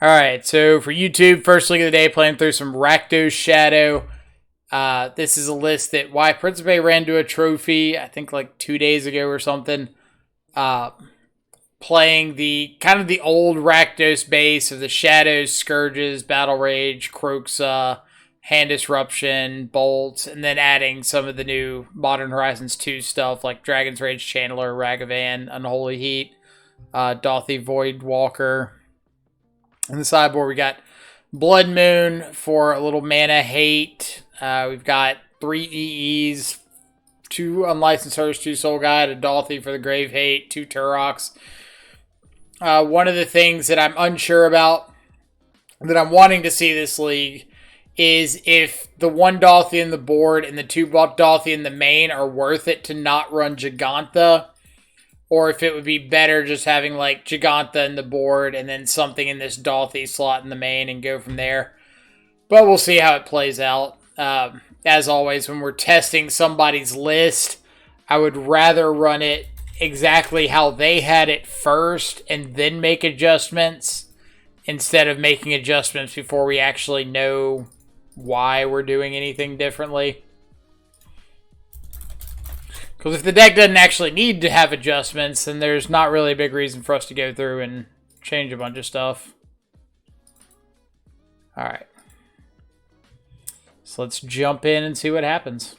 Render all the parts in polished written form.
Alright, so for YouTube, first league of the day, playing through some Rakdos Shadow. This is a list that Y Principe ran to a trophy, I think like 2 days ago or something. Playing the kind of the old Rakdos base of the Shadows, Scourges, Battle Rage, Kroxa, Hand Disruption, Bolts, and then adding some of the new Modern Horizons 2 stuff like Dragon's Rage Channeler, Ragavan, Unholy Heat, Dothy Voidwalker. On the sideboard, we got Blood Moon for a little mana hate. We've got 3 EEs, 2 Unlicensed Hearse, 2 Soul Guide, a Dothy for the Grave Hate, 2 Turoks. One of the things that I'm unsure about, that I'm wanting to see this league, is if the 1 Dothy in the board and the 2 Dothy in the main are worth it to not run Giganta. Or if it would be better just having like Giganta in the board and then something in this Dothy slot in the main and go from there. But we'll see how it plays out. As always, when we're testing somebody's list, I would rather run it exactly how they had it first and then make adjustments instead of making adjustments before we actually know why we're doing anything differently. Because if the deck doesn't actually need to have adjustments, then there's not really a big reason for us to go through and change a bunch of stuff. Alright. So let's jump in and see what happens.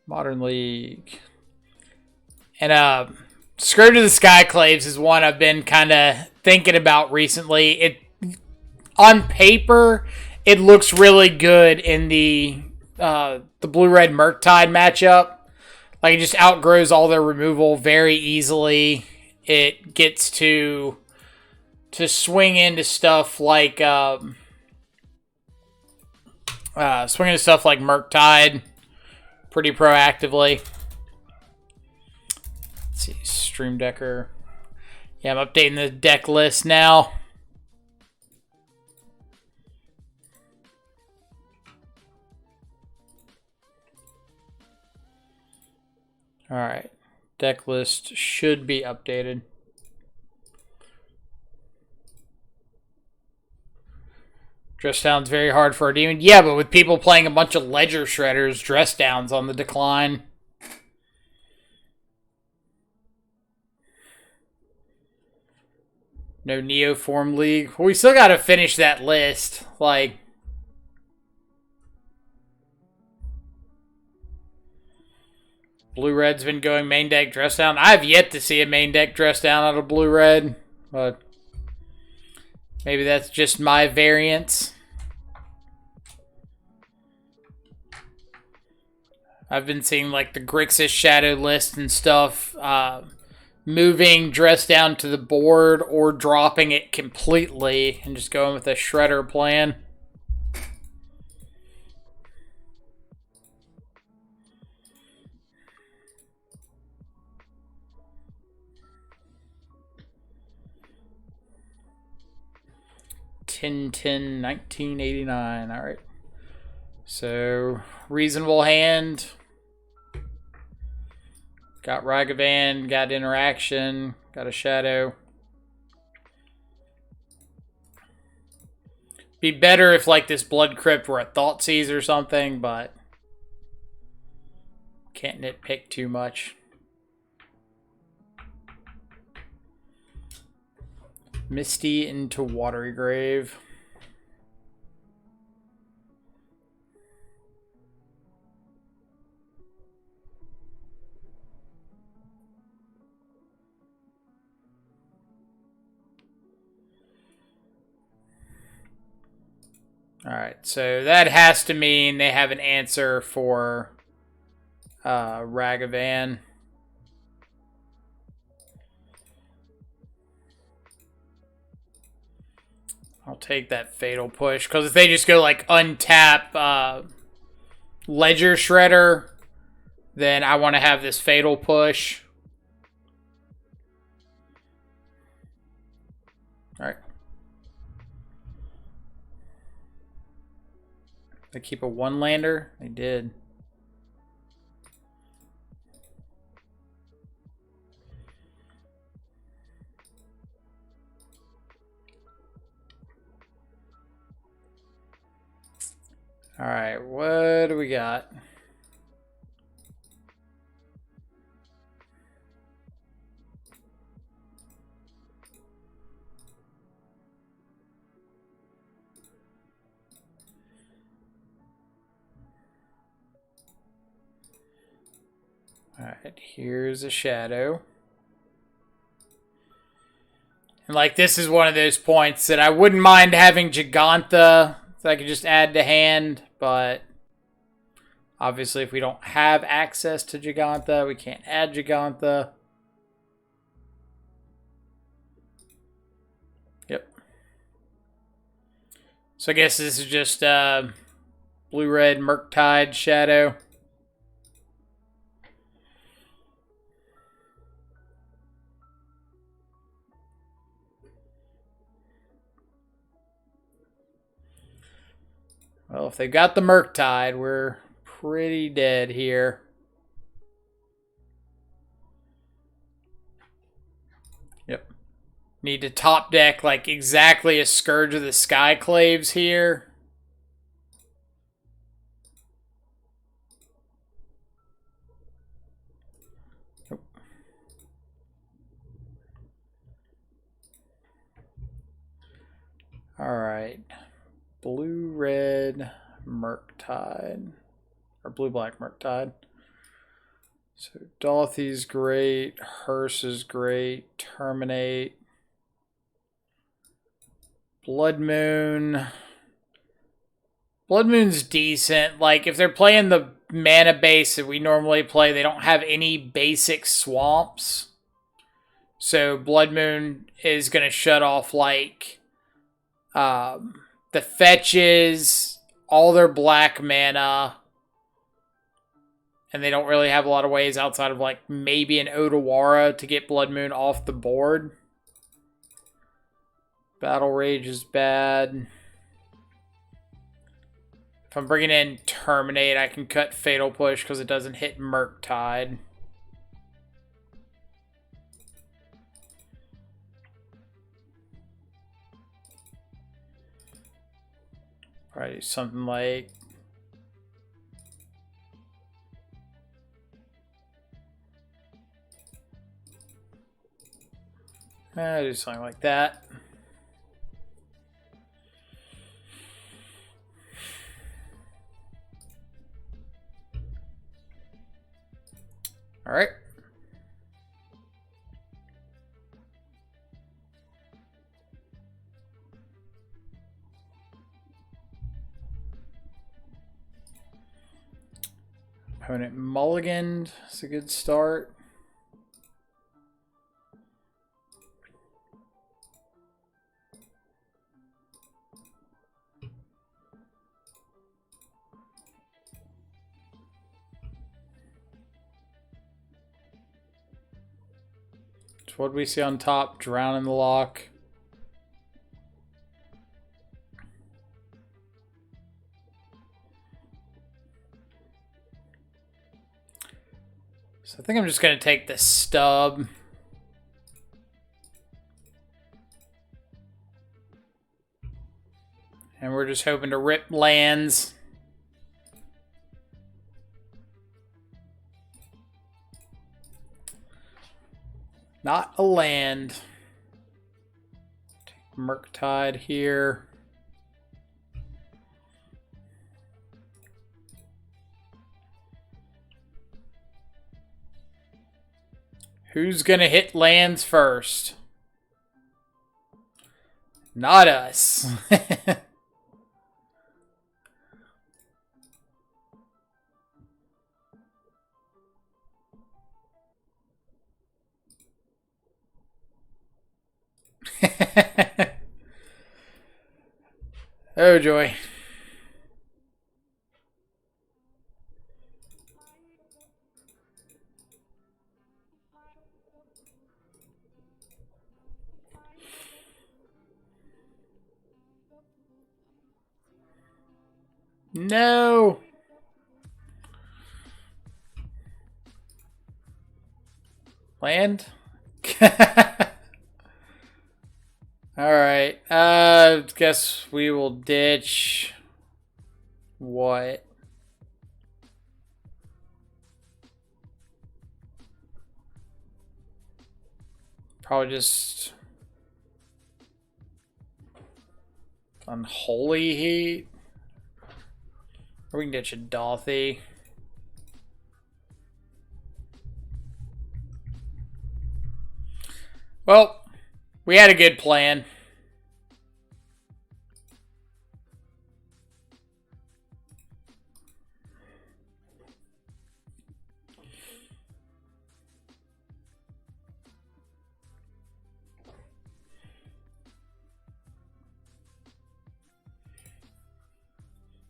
Modern League. And Scourge of the Skyclaves is one I've been kind of thinking about recently. On paper, it looks really good in the blue-red Murktide matchup. Like, it just outgrows all their removal very easily. It gets to swing into stuff like Murktide pretty proactively. Let's see, Stream Decker. Yeah, I'm updating the deck list now. Alright, deck list should be updated. Dress down's very hard for a demon. Yeah, but with people playing a bunch of Ledger Shredders, dress down's on the decline. No Neoform League. Well, we still gotta finish that list. Like, Blue-Red's been going main deck dress down. I have yet to see a main deck dress down out of Blue-Red, but maybe that's just my variance. I've been seeing like the Grixis Shadow list and stuff, moving dress down to the board or dropping it completely and just going with a Shredder plan. Tin 1989. All right. So reasonable hand. Got Ragavan. Got interaction. Got a shadow. Be better if like this Blood Crypt were a Thoughtseize or something, but can't nitpick too much. Misty into Watery Grave. Alright, so that has to mean they have an answer for Ragavan. I'll take that Fatal Push, because if they just go like untap Ledger Shredder, then I want to have this Fatal Push. Alright. They keep a 1-lander? They did. Alright, what do we got? Alright, here's a shadow. And like, this is one of those points that I wouldn't mind having Gigantha, so I could just add to hand, but obviously if we don't have access to Gigantha, we can't add Gigantha. Yep. So I guess this is just blue-red Murktide Shadow. Well, if they've got the Murktide, we're pretty dead here. Yep. Need to top deck like exactly a Scourge of the Skyclaves here. Nope. Alright. Blue-red Murktide. Or blue-black Murktide. So Dolthy's great. Hearse is great. Terminate. Blood Moon. Blood Moon's decent. Like, if they're playing the mana base that we normally play, they don't have any basic swamps. So Blood Moon is going to shut off, like, the fetches, all their black mana, and they don't really have a lot of ways outside of like maybe an Odawara to get Blood Moon off the board. Battle Rage is bad. If I'm bringing in Terminate, I can cut Fatal Push because it doesn't hit Murktide. Probably something like do something like that. All right. Opponent mulliganed. It's a good start. So what do we see on top? Drown in the Loch. So I think I'm just going to take the stub. And we're just hoping to rip lands. Not a land. Take Murktide here. Who's gonna hit lands first? Not us. Oh joy. No. Land? Alright. Guess we will ditch. what? Probably just Unholy Heat. Or we can get you Dothy. Well, we had a good plan.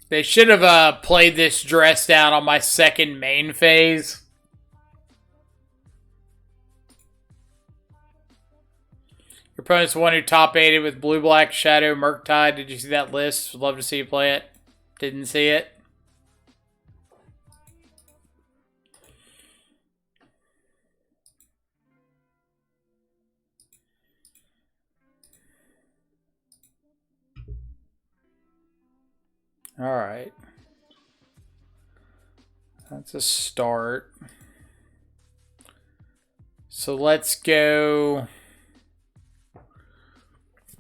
They should have played this dressed out on my second main phase. Your opponent's the one who top 8'd with blue-black Shadow Murktide. Did you see that list? Would love to see you play it. Didn't see it. All right. That's a start. So let's go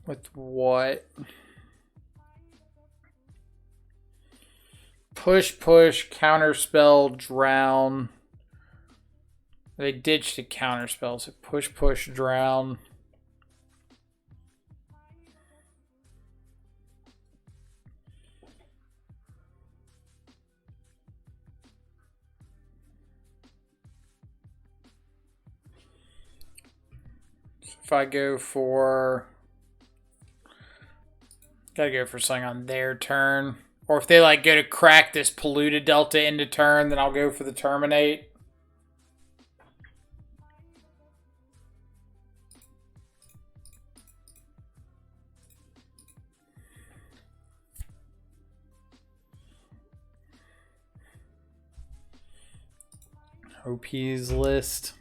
with what? Push, counterspell, drown. They ditched a counterspell, so push, drown. If I go for... Gotta go for something on their turn. Or if they like go to crack this Polluted Delta into turn, then I'll go for the Terminate. OP's list.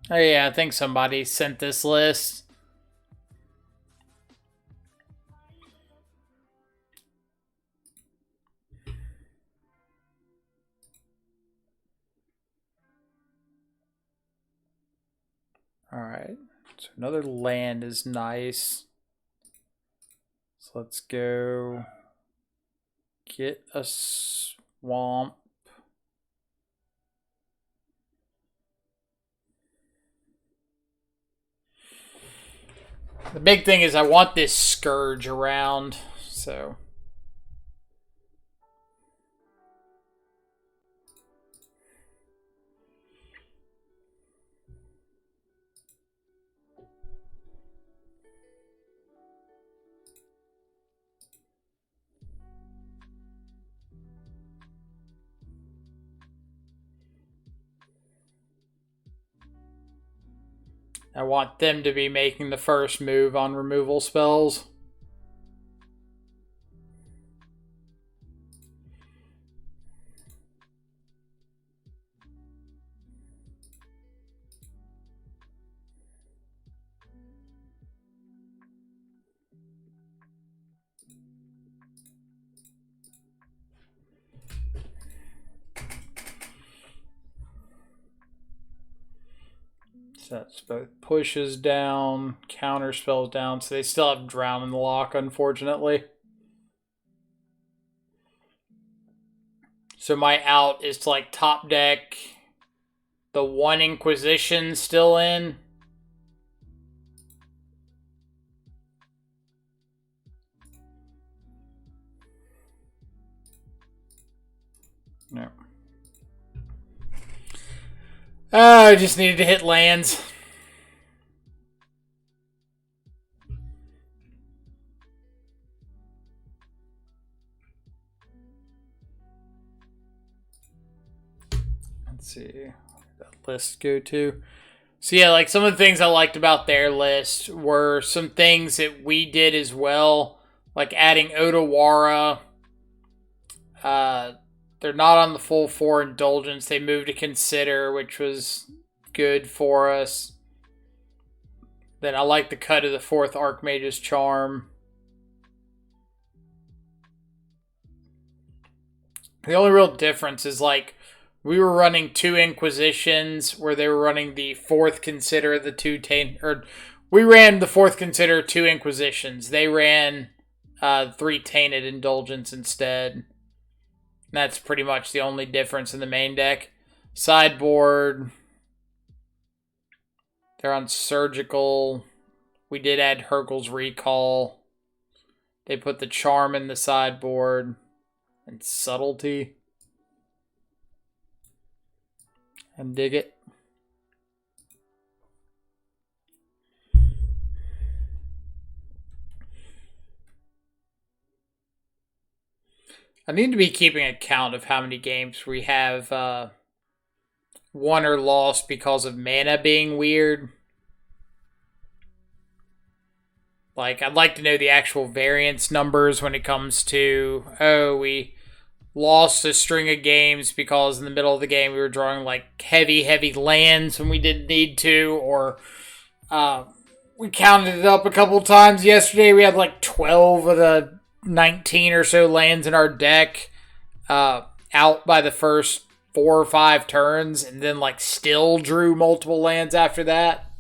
Oh yeah, I think somebody sent this list. Alright, so another land is nice. So let's go get a swamp. The big thing is I want this Scourge around, so... I want them to be making the first move on removal spells. So that's both pushes down, counter spells down, so they still have Drown in the lock, unfortunately. So my out is to like top deck the one Inquisition still in. No. I just needed to hit lands. Let's see. Where did that list go to? So yeah, like some of the things I liked about their list were some things that we did as well. Like adding Otawara. They're not on the full 4 indulgence. They moved to Consider, which was good for us. Then I like the cut of the 4th Archmage's Charm. The only real difference is, like, we were running 2 Inquisitions where they were running the 4th Consider, the 2 Taint... Or, we ran the 4th Consider, 2 Inquisitions. They ran 3 Tainted Indulgence instead. That's pretty much the only difference in the main deck. Sideboard. They're on Surgical. We did add Hurkyl's Recall. They put the Charm in the sideboard. And Subtlety. And dig it. I need to be keeping account of how many games we have won or lost because of mana being weird. Like, I'd like to know the actual variance numbers when it comes to, oh, we lost a string of games because in the middle of the game we were drawing, like, heavy lands when we didn't need to, or we counted it up a couple times yesterday. We had, like, 12 of the 19 or so lands in our deck out by the first 4 or 5 turns, and then, like, still drew multiple lands after that.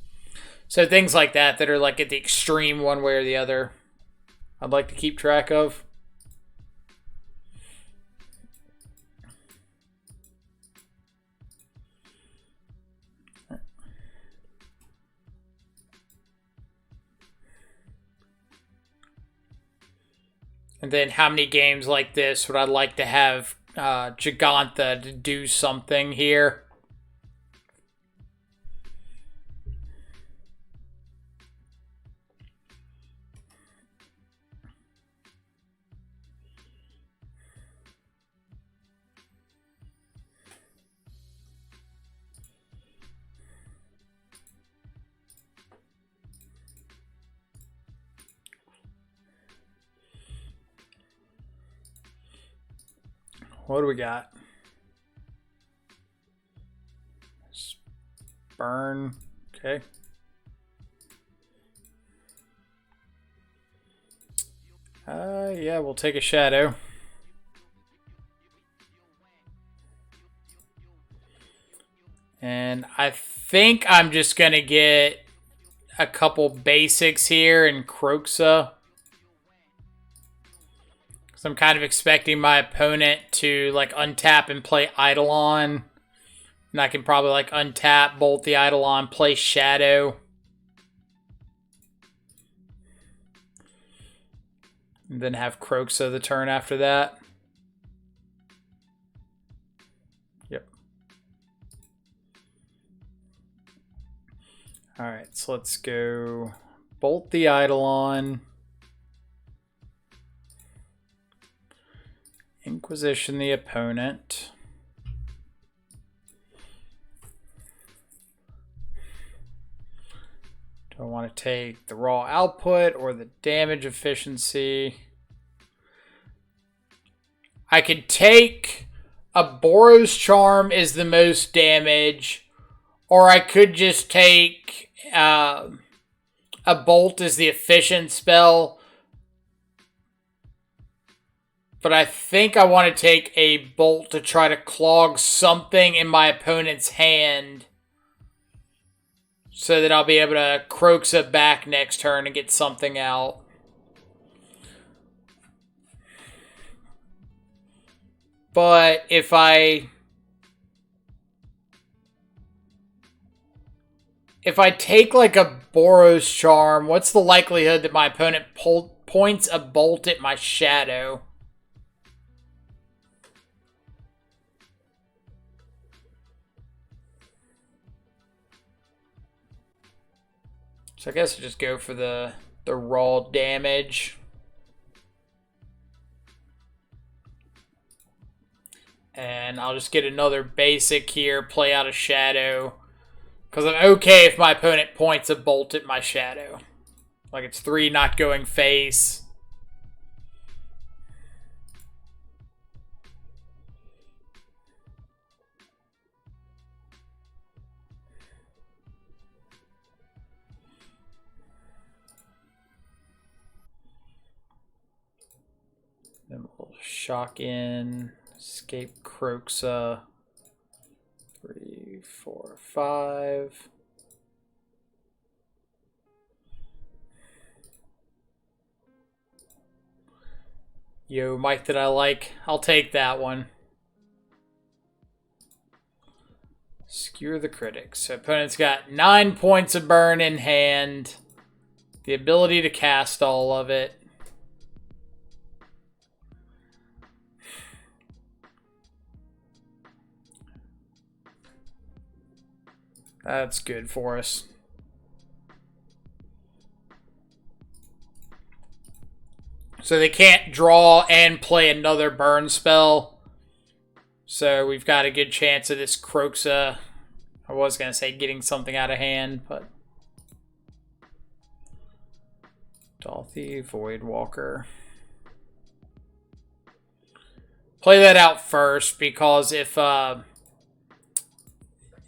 So things like that are, like, at the extreme one way or the other, I'd like to keep track of. And then how many games like this would I like to have Gigantha to do something here? What do we got? Burn. Okay. Yeah, we'll take a shadow. And I think I'm just going to get a couple basics here in Kroxa. So I'm kind of expecting my opponent to, like, untap and play Eidolon. And I can probably, like, untap, bolt the Eidolon, play Shadow. And then have Kroxa the turn after that. Yep. Alright, so let's go bolt the Eidolon. Inquisition the opponent. Do I want to take the raw output or the damage efficiency? I could take a Boros Charm is the most damage, or I could just take a Bolt as the efficient spell. But I think I want to take a Bolt to try to clog something in my opponent's hand so that I'll be able to Kroxa back next turn and get something out. But if I take, like, a Boros Charm, what's the likelihood that my opponent points a Bolt at my Shadow? So I guess I'll just go for the raw damage. And I'll just get another basic here, play out a Shadow. Because I'm okay if my opponent points a Bolt at my Shadow. Like, it's 3 not going face. Shock in, escape Croxa. 3, 4, 5. Yo, Mike that I like. I'll take that one. Skewer the critics. So opponent's got 9 points of burn in hand. The ability to cast all of it. That's good for us. So they can't draw and play another burn spell. So we've got a good chance of this Croxa. I was going to say getting something out of hand, but... Dolthy, Voidwalker. Play that out first, because if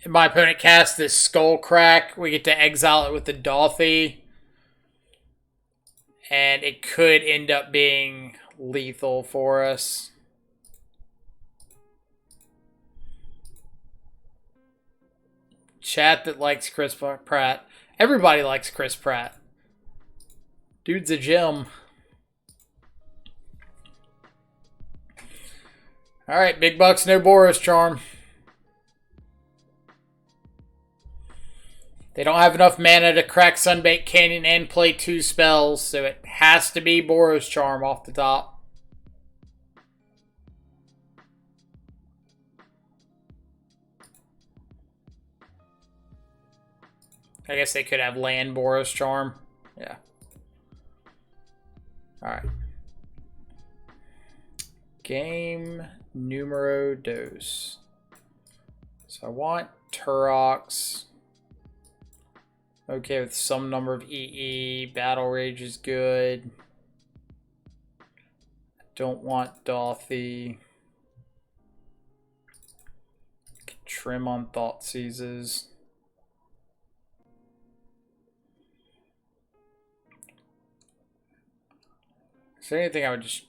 my opponent casts this Skull Crack, we get to exile it with the Dolthy. And it could end up being lethal for us. Chat that likes Chris Pratt. Everybody likes Chris Pratt. Dude's a gem. Alright, big bucks, no Boros Charm. They don't have enough mana to crack Sunbaked Canyon and play 2 spells, so it has to be Boros Charm off the top. I guess they could have land Boros Charm. Yeah. Alright. Game numero dos. So I want Turox. Okay, with some number of EE. Battle Rage is good. Don't want Dolthy. Trim on Thought Seizes. Is there anything I would just...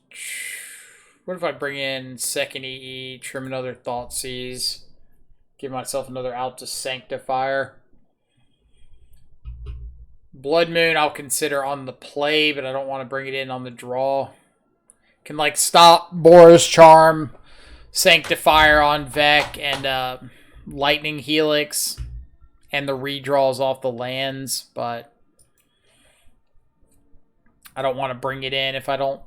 What if I bring in second EE, trim another Thought Seize, give myself another Altus Sanctifier? Blood Moon I'll consider on the play, but I don't want to bring it in on the draw. Can like stop Boros Charm, Sanctifier on Vec, and Lightning Helix, and the redraws off the lands, but I don't want to bring it in if I don't,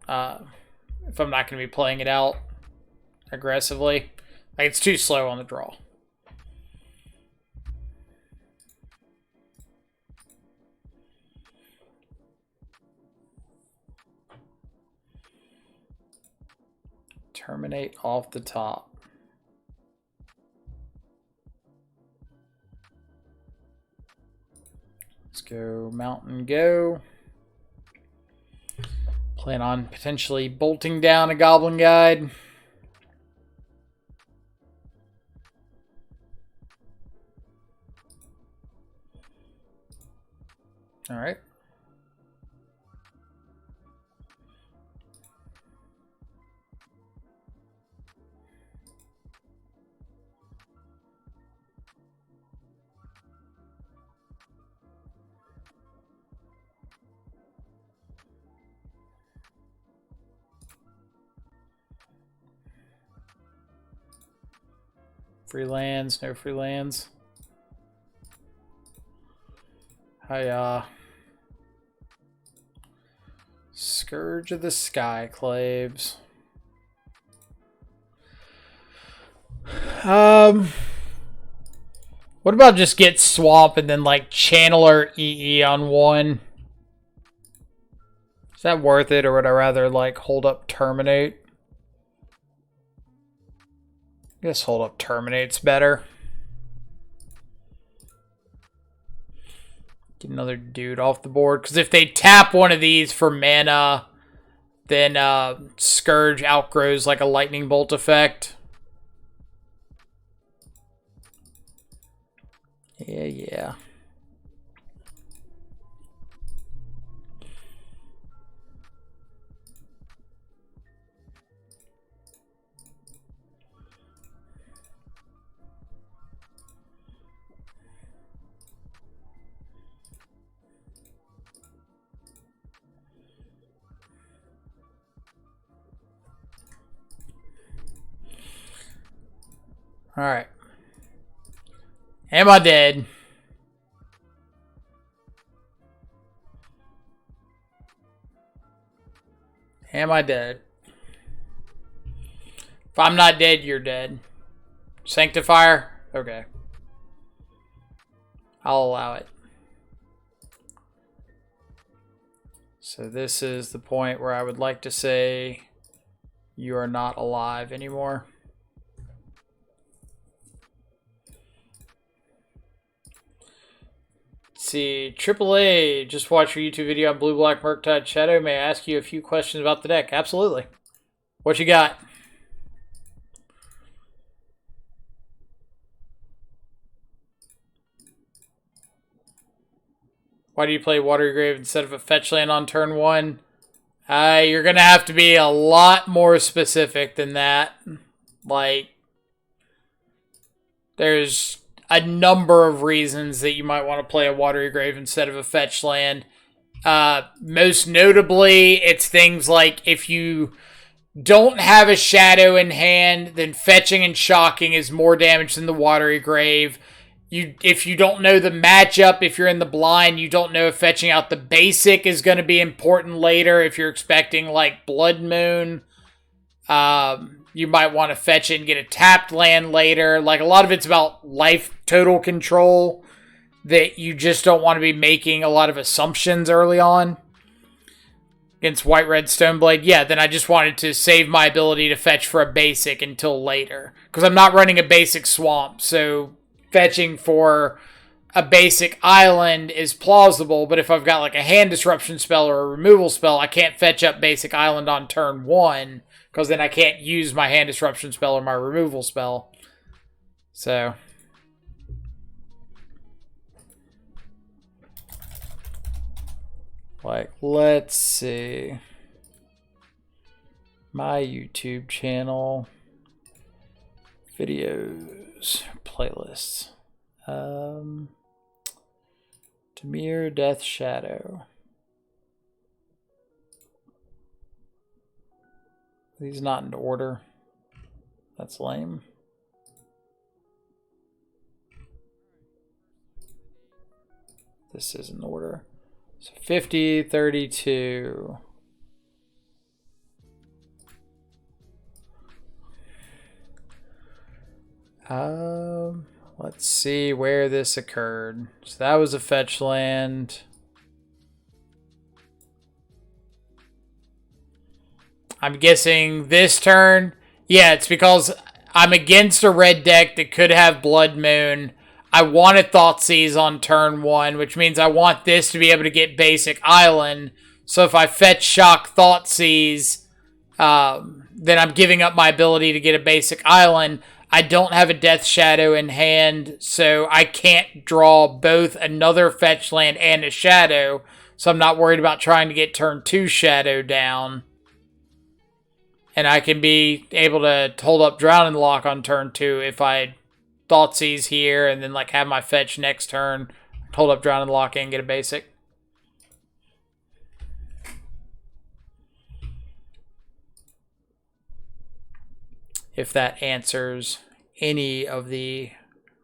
if I'm not going to be playing it out aggressively. Like, it's too slow on the draw. Terminate off the top. Let's go Mountain Go. Plan on potentially bolting down a Goblin Guide. All right. Free lands, no free lands. Hi, Scourge of the Skyclaves. What about just get Swamp and then like Channeler EE on one? Is that worth it, or would I rather like hold up Terminate? I guess hold up Terminate's better. Get another dude off the board, because if they tap one of these for mana, then Scourge outgrows like a lightning bolt effect. Yeah. Alright. Am I dead? Am I dead? If I'm not dead, you're dead. Sanctifier? Okay. I'll allow it. So this is the point where I would like to say you are not alive anymore. Let's see, AAA, just watch your YouTube video on Blue Black Murktide Shadow. May I ask you a few questions about the deck? Absolutely. What you got? Why do you play Watery Grave instead of a fetch land on turn 1? You're going to have to be a lot more specific than that. Like, there's a number of reasons that you might want to play a Watery Grave instead of a fetch land. Most notably, it's things like if you don't have a shadow in hand, then fetching and shocking is more damage than the Watery Grave. If you don't know the matchup, if you're in the blind, you don't know if fetching out the basic is going to be important later. If you're expecting like Blood Moon, you might want to fetch it and get a tapped land later. Like a lot of it's about life total control that you just don't want to be making a lot of assumptions early on. Against White-Red Stoneblade, yeah, then I just wanted to save my ability to fetch for a basic until later. Because I'm not running a basic swamp, so fetching for a basic island is plausible, but if I've got like a hand disruption spell or a removal spell, I can't fetch up basic island on turn 1, because then I can't use my hand disruption spell or my removal spell. So like, let's see. My YouTube channel. Videos. Playlists. Dimir, Death Shadow. These not in order. That's lame. This is in order. So 50, 32. Let's see where this occurred. So that was a fetch land. I'm guessing this turn. Yeah, it's because I'm against a red deck that could have Blood Moon. I want a Thoughtseize on turn 1, which means I want this to be able to get basic island. So if I fetch Shock Thoughtseize, then I'm giving up my ability to get a basic island. I don't have a Death Shadow in hand, so I can't draw both another fetch land and a shadow. So I'm not worried about trying to get turn 2 shadow down. And I can be able to hold up Drowning Lock on turn 2 if I Thoughtseize here and then like have my fetch next turn, hold up Drowning Lock and get a basic. If that answers any of the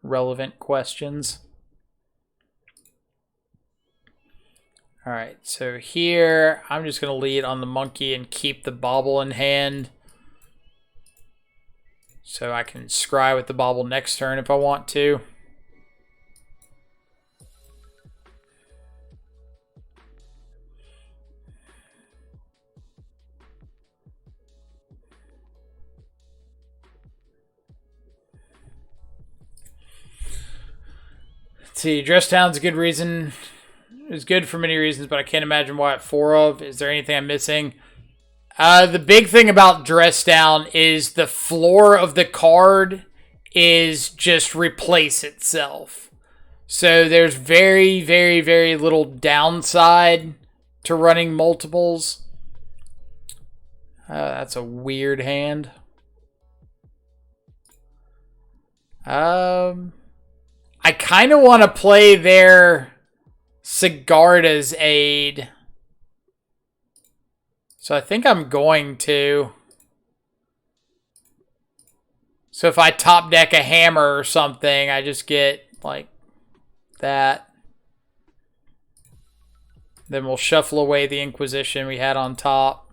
relevant questions. Alright, so here I'm just going to lead on the monkey and keep the bauble in hand. So I can scry with the bauble next turn if I want to. Let's see, Dress Down's a good reason. It's good for many reasons, but I can't imagine why at 4 of. Is there anything I'm missing? The big thing about Dress Down is the floor of the card is just replace itself. So there's very, very, very little downside to running multiples. That's a weird hand. I kind of want to play their Sigarda's Aid. So I think I'm going to. So if I top deck a hammer or something, I just get like that. Then we'll shuffle away the Inquisition we had on top.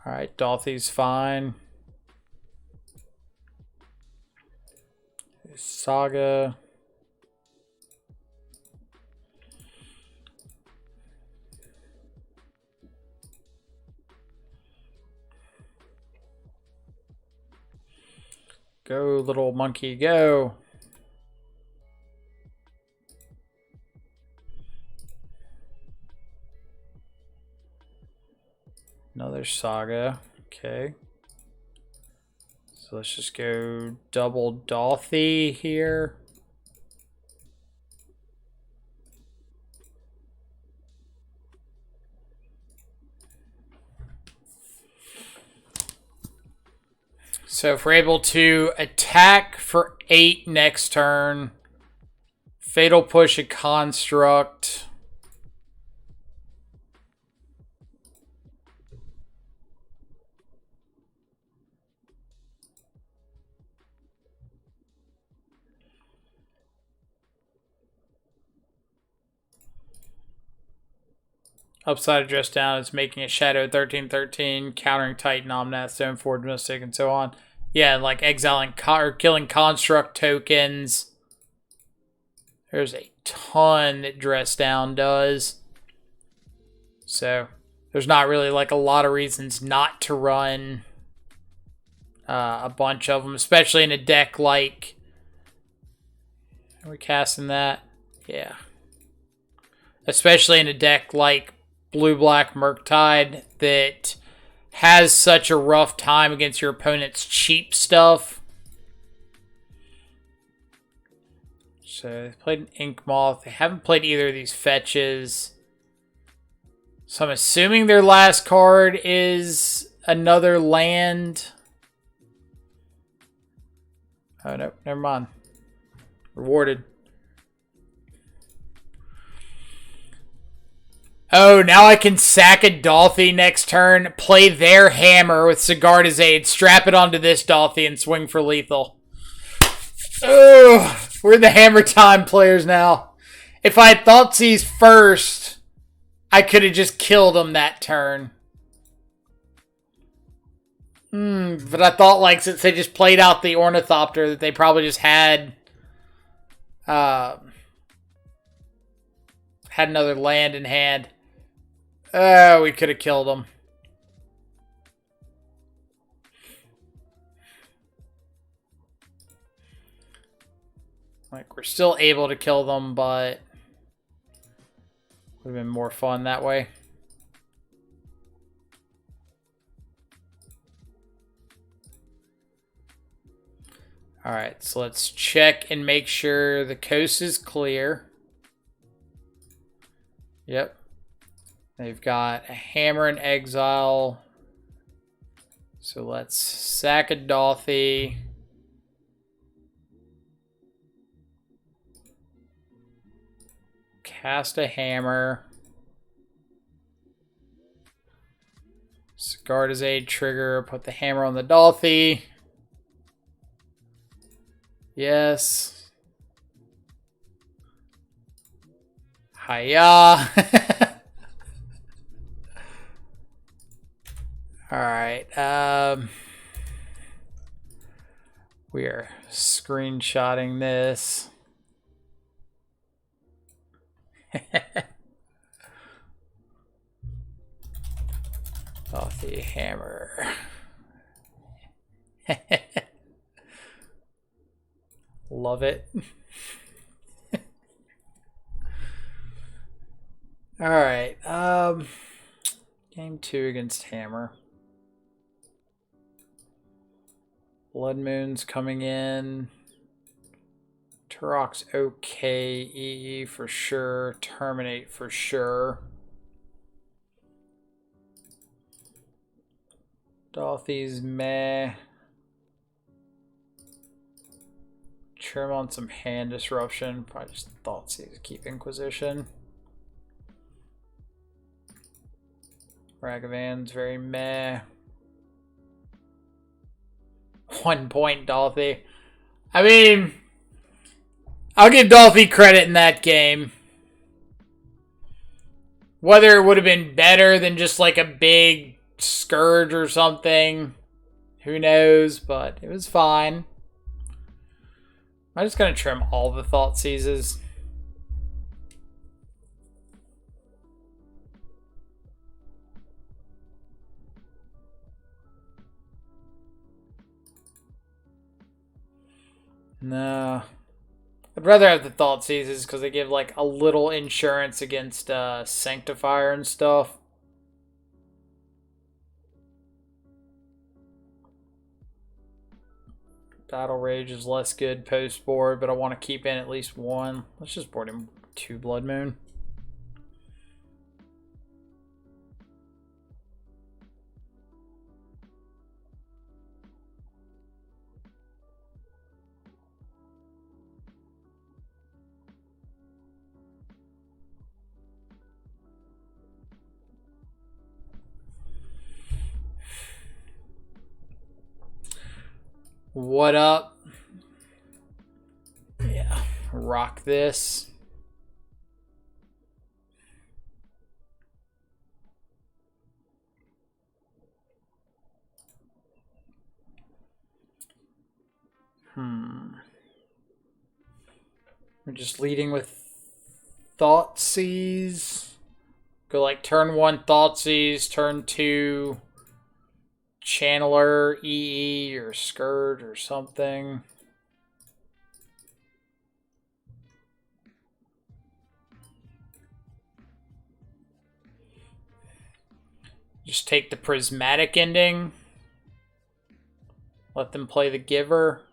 Alright, Dolthy's fine. Saga. Go, little monkey, go. Another Saga. Okay. So let's just go double Dolthy here. So if we're able to attack for 8 next turn, Fatal Push a Construct. Upside address down is making a Shadow 13/13, countering Titan, Omnath, Stoneforge, Mystic, and so on. Yeah, like exiling or killing construct tokens. There's a ton that dress down does. So there's not really like a lot of reasons not to run a bunch of them, especially in a deck like. Are we casting that? Yeah. Especially in a deck like Blue-Black Murktide that has such a rough time against your opponent's cheap stuff. So they played an Ink Moth. They haven't played either of these fetches. So I'm assuming their last card is another land. Oh, no, never mind. Rewarded. Oh, now I can sack a Dolthy next turn, play their hammer with Sigarda's Aid, strap it onto this Dolthy, and swing for lethal. Oh, we're the Hammertime players now. If I had Thoughtseize first, I could have just killed him that turn. But I thought, like, since they just played out the Ornithopter, that they probably just had another land in hand. Oh, we could have killed him. Like, we're still able to kill them, but would have been more fun that way. Alright, so let's check and make sure the coast is clear. Yep. They've got a hammer and exile. So let's sack a Dolthy. Cast a hammer. Sigarda's Aid trigger. Put the hammer on the Dolthy. Yes. Hiya. Alright, we are screenshotting this. Off the hammer. Love it. Alright, game 2 against Hammer. Blood Moon's coming in. Turok's okay. EE for sure. Terminate for sure. Dolthy's meh. Trim on some hand disruption. Probably just Thoughtseize to keep Inquisition. Ragavan's very meh. 1 point, Dolphy. I mean, I'll give Dolphy credit in that game. Whether it would have been better than just like a big Scourge or something, who knows, but it was fine. I'm just going to trim all the Thought Seizes. No. I'd rather have the Thought Seizes because they give like a little insurance against Sanctifier and stuff. Battle Rage is less good post board, but I want to keep in at least one. Let's just board him 2 Blood Moon. What up? Yeah, rock this. We're just leading with Thoughtseize. Go like turn 1 Thoughtseize, turn 2 Channeler, EE, or Scourge or something. Just take the Prismatic ending. Let them play the Giver.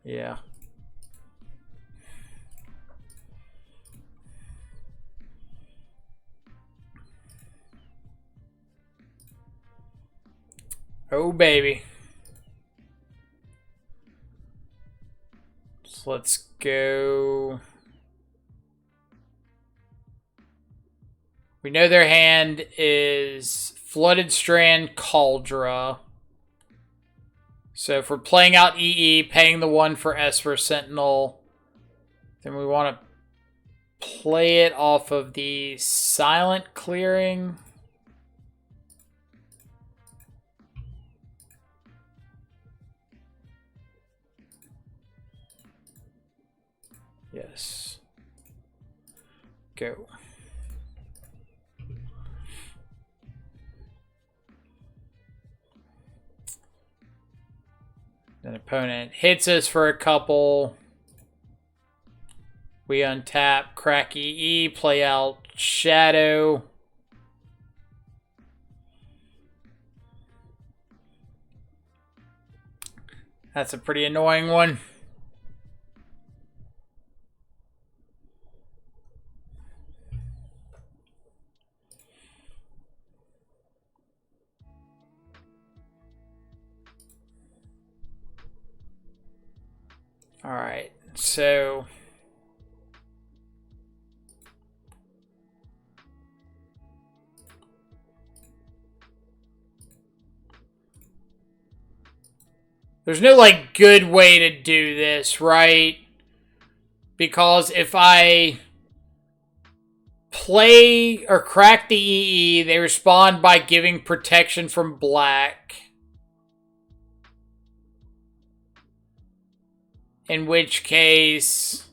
Yeah. Oh, baby. So let's go. We know their hand is Flooded Strand, Cauldra. So if we're playing out EE, paying the 1 for Esper Sentinel, then we want to play it off of the Silent Clearing. Yes. Go. Then opponent hits us for a couple. We untap, crack EE, play out Shadow. That's a pretty annoying one. All right, so there's no like good way to do this, right? Because if I play or crack the EE, they respond by giving protection from black. In which case,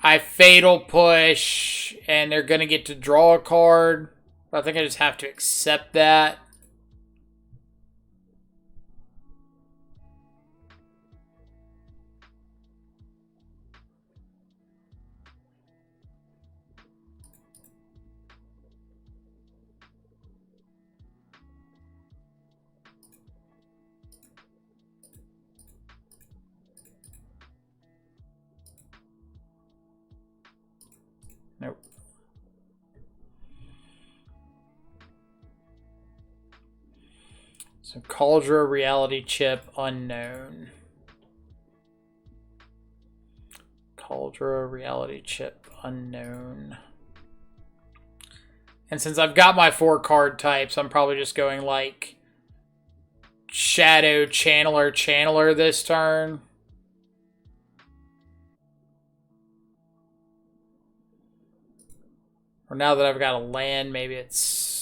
I Fatal Push, and they're going to get to draw a card. I think I just have to accept that. Nope. So Cauldra, Reality Chip, Unknown. Cauldra, Reality Chip, Unknown. And since I've got my 4 card types, I'm probably just going like Shadow, Channeler, Channeler this turn. Or now that I've got a land, maybe it's...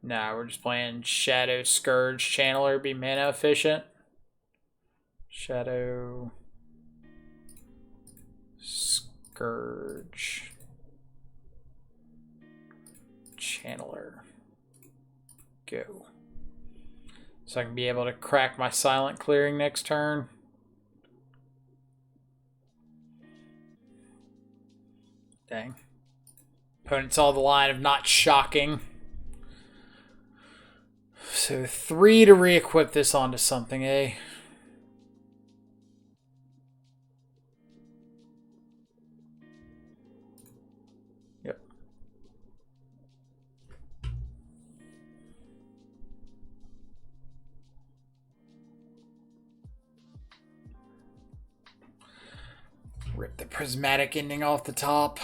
Nah, we're just playing Shadow, Scourge, Channeler, be mana efficient. Shadow... Scourge... Channeler. Go. So I can be able to crack my silent clearing next turn. Dang. Opponent saw the line of not shocking. So 3 to re-equip this onto something, eh? Yep. Rip the prismatic ending off the top.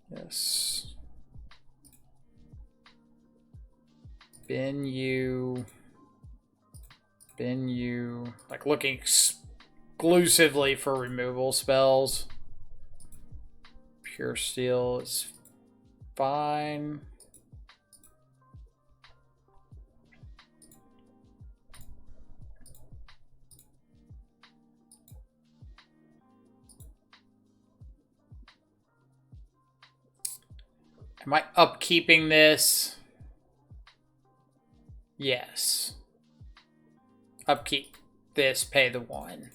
Yes. Bin you. Like looking exclusively for removal spells. Pure Steel is fine. Am I upkeeping this? Yes. Upkeep this, pay the 1.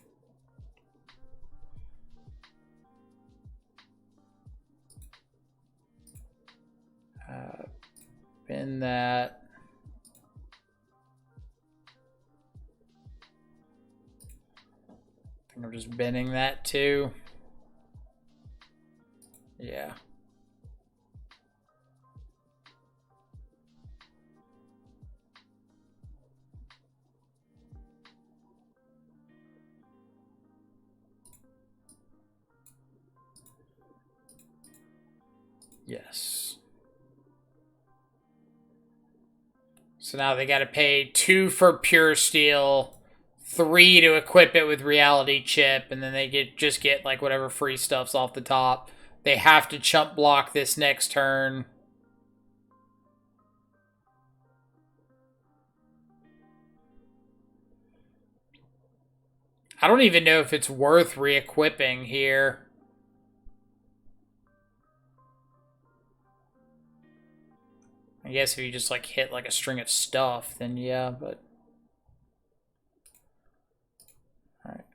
Bin that. I think I'm just binning that too. Yeah. Yes. So now they got to pay 2 for Pure Steel, 3 to equip it with Reality Chip, and then they just get like whatever free stuff's off the top. They have to chump block this next turn. I don't even know if it's worth re-equipping here. I guess if you just like hit like a string of stuff, then yeah, but... Alright.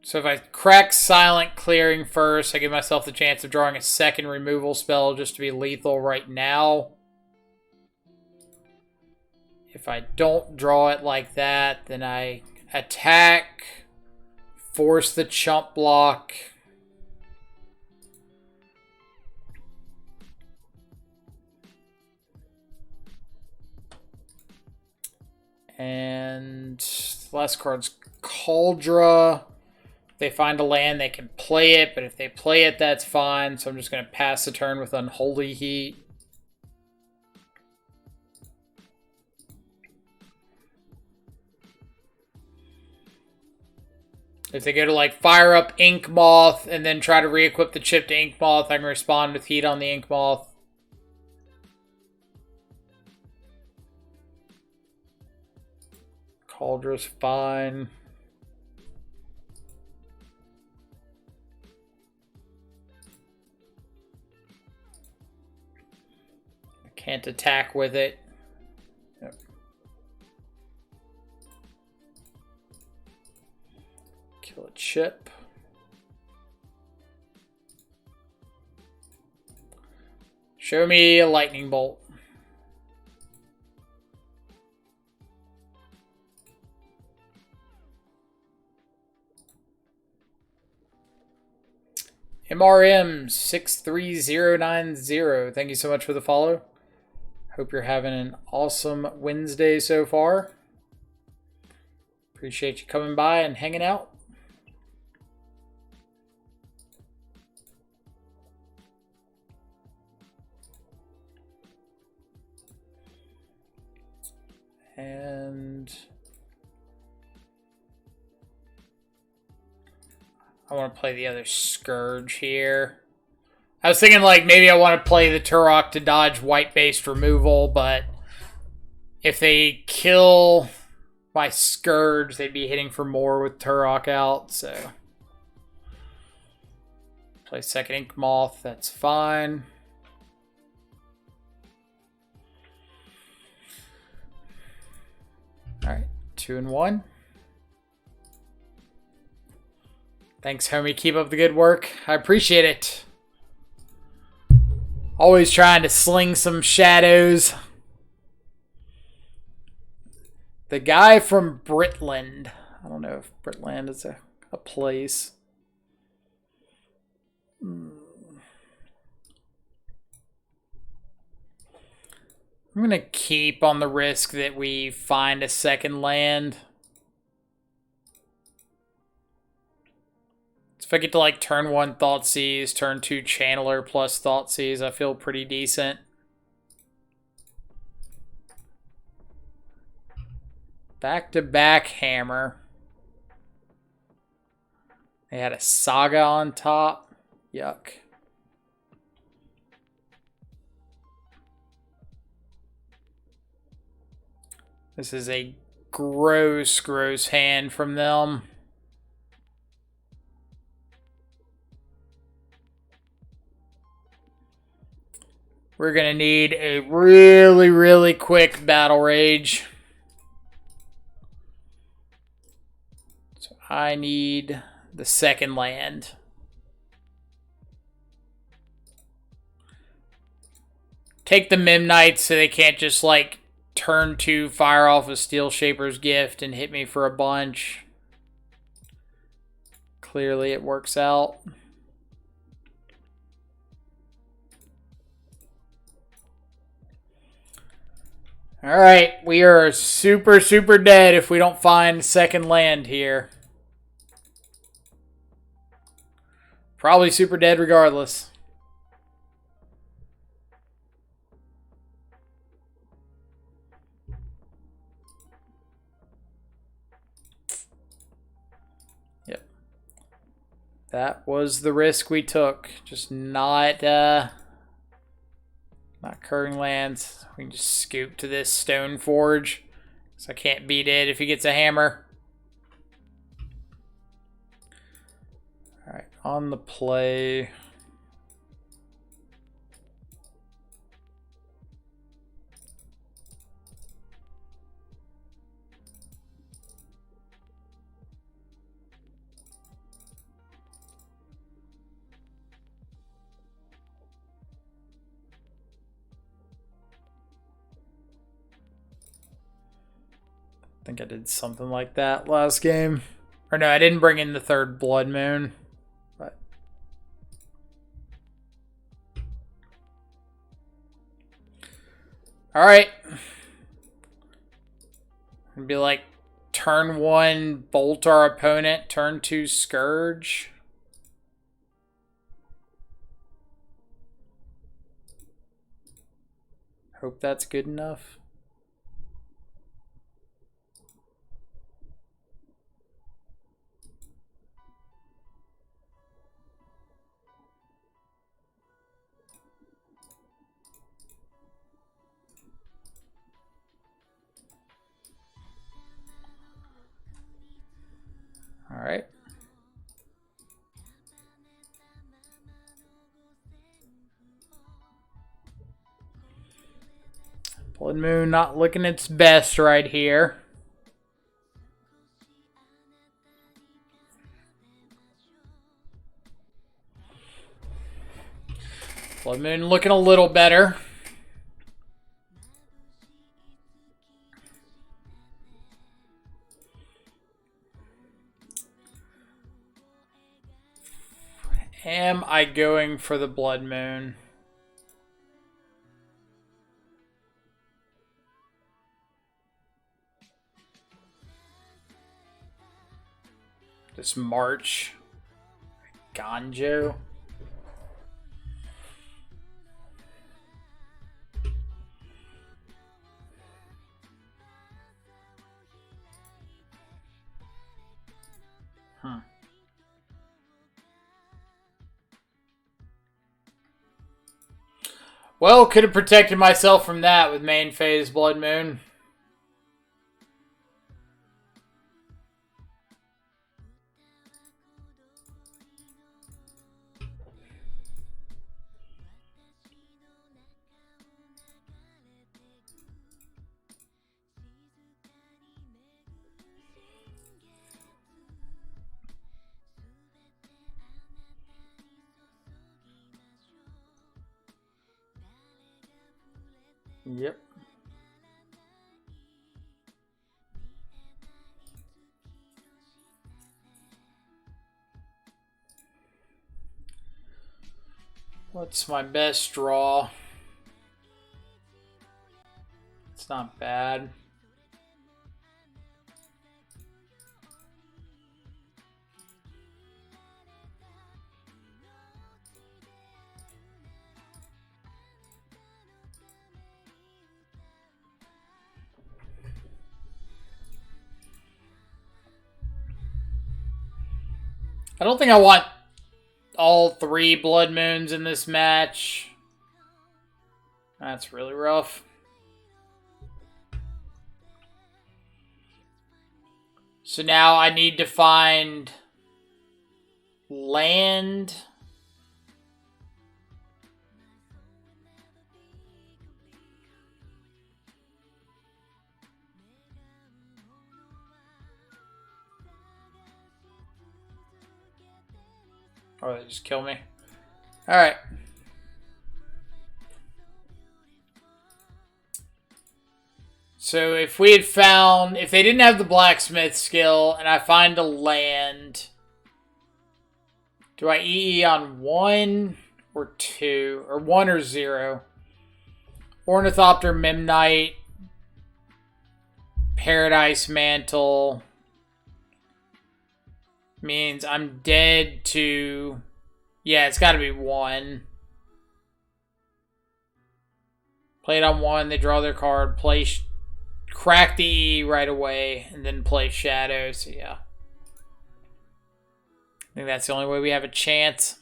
So if I crack Silent Clearing first, I give myself the chance of drawing a second removal spell just to be lethal right now. If I don't draw it like that, then I attack, force the chump block. And the last card's Cauldra. If they find a land, they can play it, but if they play it, that's fine. So I'm just going to pass the turn with Unholy Heat. If they go to like fire up Ink Moth and then try to re-equip the chip to Ink Moth, I can respond with Heat on the Ink Moth. Caldra's fine. I can't attack with it. Yep. Kill a chip. Show me a lightning bolt. MRM 63090. Thank you so much for the follow. Hope you're having an awesome Wednesday so far. Appreciate you coming by and hanging out. And I want to play the other Scourge here. I was thinking like maybe I want to play the Turok to dodge white-based removal, but if they kill my Scourge, they'd be hitting for more with Turok out, so play second Ink Moth, that's fine. Alright, 2 and 1. Thanks, homie. Keep up the good work. I appreciate it. Always trying to sling some shadows. The guy from Britland. I don't know if Britland is a place. I'm going to keep on the risk that we find a second land. So if I get to like turn 1 Thoughtseize, turn 2 Channeler plus Thoughtseize, I feel pretty decent. Back-to-back hammer. They had a Saga on top. Yuck. This is a gross, gross hand from them. We're going to need a really, really quick Battle Rage. So I need the second land. Take the Mim Knights so they can't just like turn 2, fire off a Steel Shaper's Gift and hit me for a bunch. Clearly it works out. Alright, we are super, super dead if we don't find second land here. Probably super dead regardless. Yep. That was the risk we took. Just not curring lands. We can just scoop to this Stone Forge. So I can't beat it if he gets a hammer. Alright, on the play. I think I did something like that last game. Or no, I didn't bring in the third Blood Moon. But alright. It'd be like turn 1, bolt our opponent. Turn 2, Scourge. Hope that's good enough. All right. Blood Moon not looking its best right here. Blood Moon looking a little better. Am I going for the Blood Moon? This March. Ganjo. Well, could have protected myself from that with main phase Blood Moon. Yep. What's my best draw? It's not bad. I don't think I want all 3 Blood Moons in this match. That's really rough. So now I need to find land. Or they just kill me. Alright. So if we had found, if they didn't have the blacksmith skill and I find a land, do I EE on 1 or 2? Or 1 or 0? Ornithopter, Memnite, Paradise Mantle means I'm dead to... Yeah, it's got to be 1. Play it on 1, they draw their card, play... Crack the E right away, and then play Shadow, so yeah. I think that's the only way we have a chance.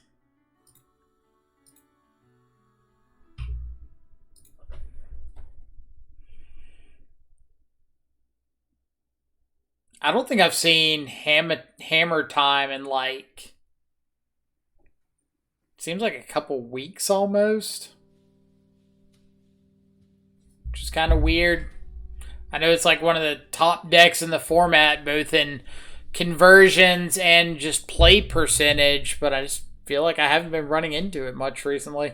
I don't think I've seen Hammertime in like... Seems like a couple weeks almost. Which is kind of weird. I know it's like one of the top decks in the format, both in conversions and just play percentage, but I just feel like I haven't been running into it much recently.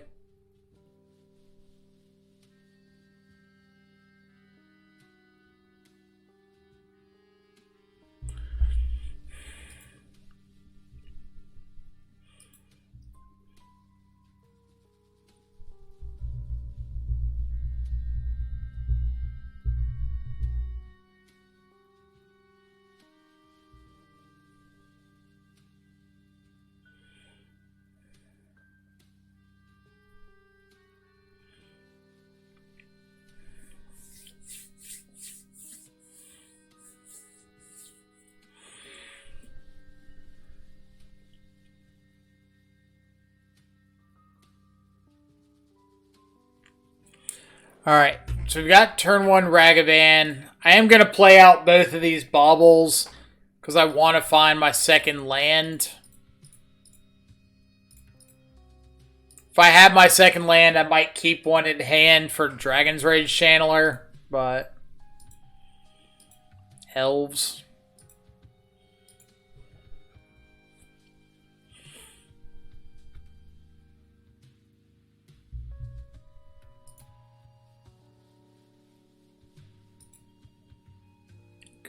Alright, so we've got turn 1 Ragavan. I am going to play out both of these baubles because I want to find my second land. If I have my second land, I might keep one in hand for Dragon's Rage Channeler, but... Elves.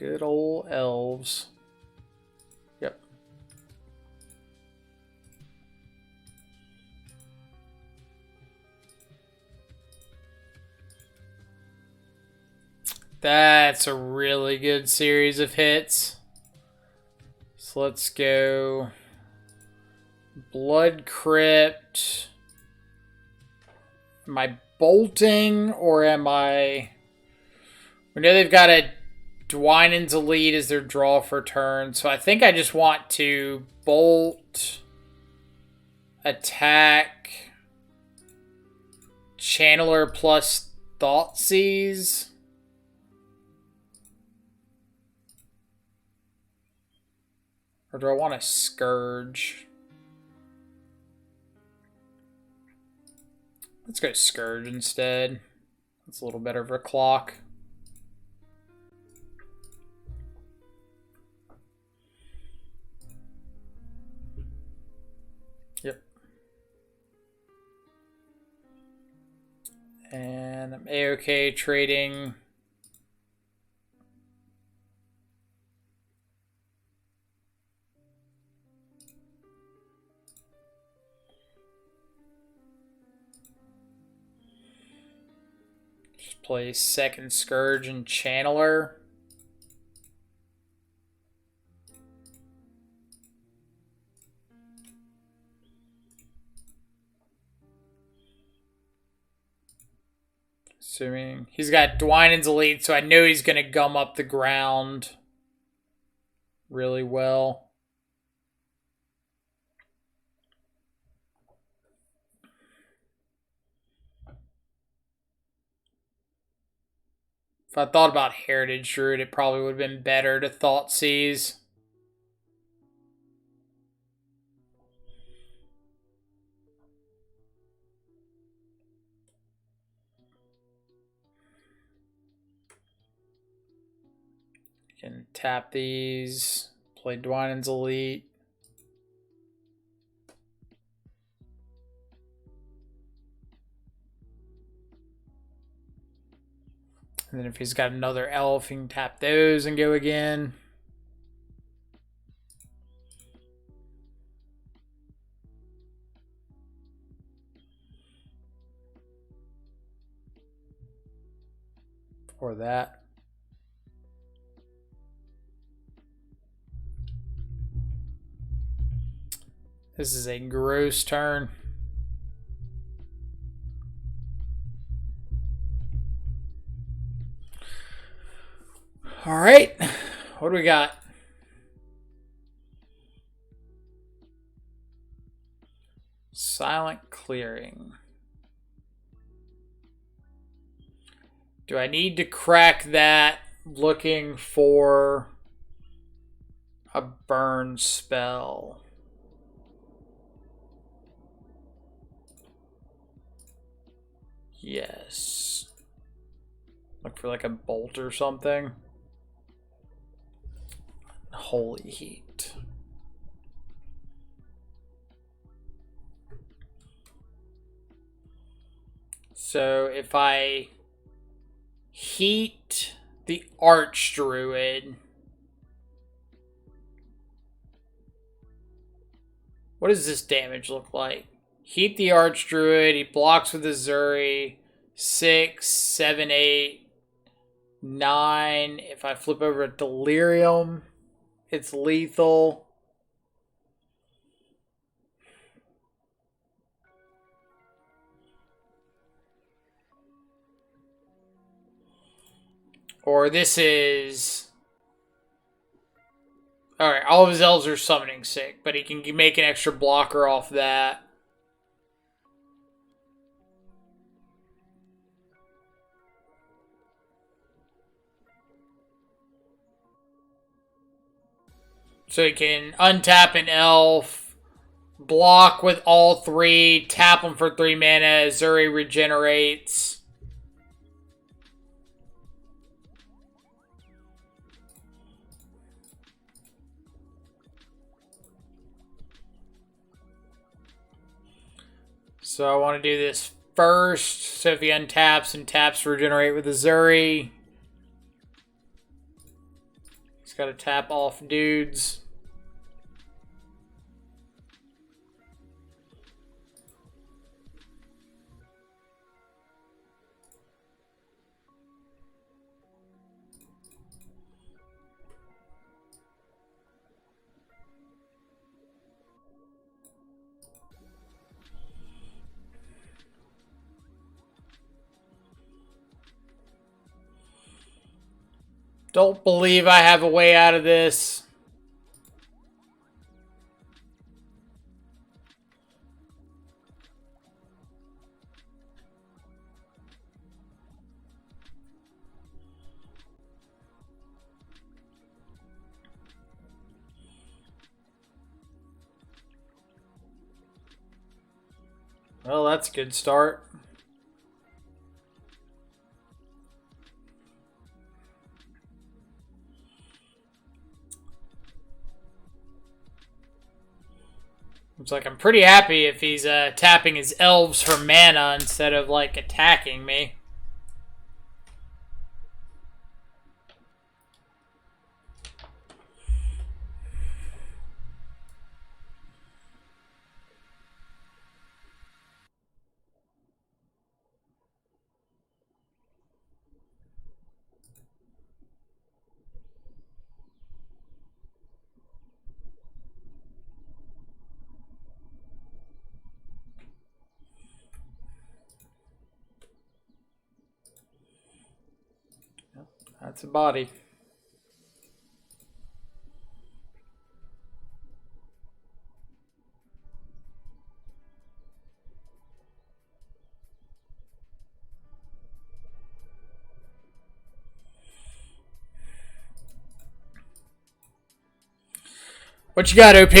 Good old elves. Yep. That's a really good series of hits. So let's go Blood Crypt. Am I bolting or am I... We know they've got a Dwynen's Elite as their draw for turn, so I think I just want to bolt, attack, Channeler plus Thoughtseize. Or do I want to Scourge? Let's go Scourge instead. That's a little better of a clock. Yep. And I'm A-okay trading. Just play second Scourge and Channeler. Assuming he's got Dwynen's Elite, so I know he's going to gum up the ground really well. If I thought about Heritage Druid, it probably would have been better to Thoughtseize. You can tap these, play Dwynen's Elite. And then if he's got another elf, he can tap those and go again. Or that. This is a gross turn. All right, what do we got? Silent Clearing. Do I need to crack that looking for a burn spell? Yes. Look for like a bolt or something. Holy heat. So if I heat the Archdruid, what does this damage look like? Heat the Archdruid, he blocks with Azuri, 6, 7, 8, 9. If I flip over a Delirium, it's lethal. Or this is... Alright, all of his elves are summoning sick, but he can make an extra blocker off that. So he can untap an elf, block with all 3, tap him for 3 mana, Azuri regenerates. So I want to do this first. So if he untaps and taps, regenerate with Azuri. Just gotta tap off dudes. Don't believe I have a way out of this. Well, that's a good start. Looks like I'm pretty happy if he's tapping his elves for mana instead of like attacking me. That's a body. What you got, OP?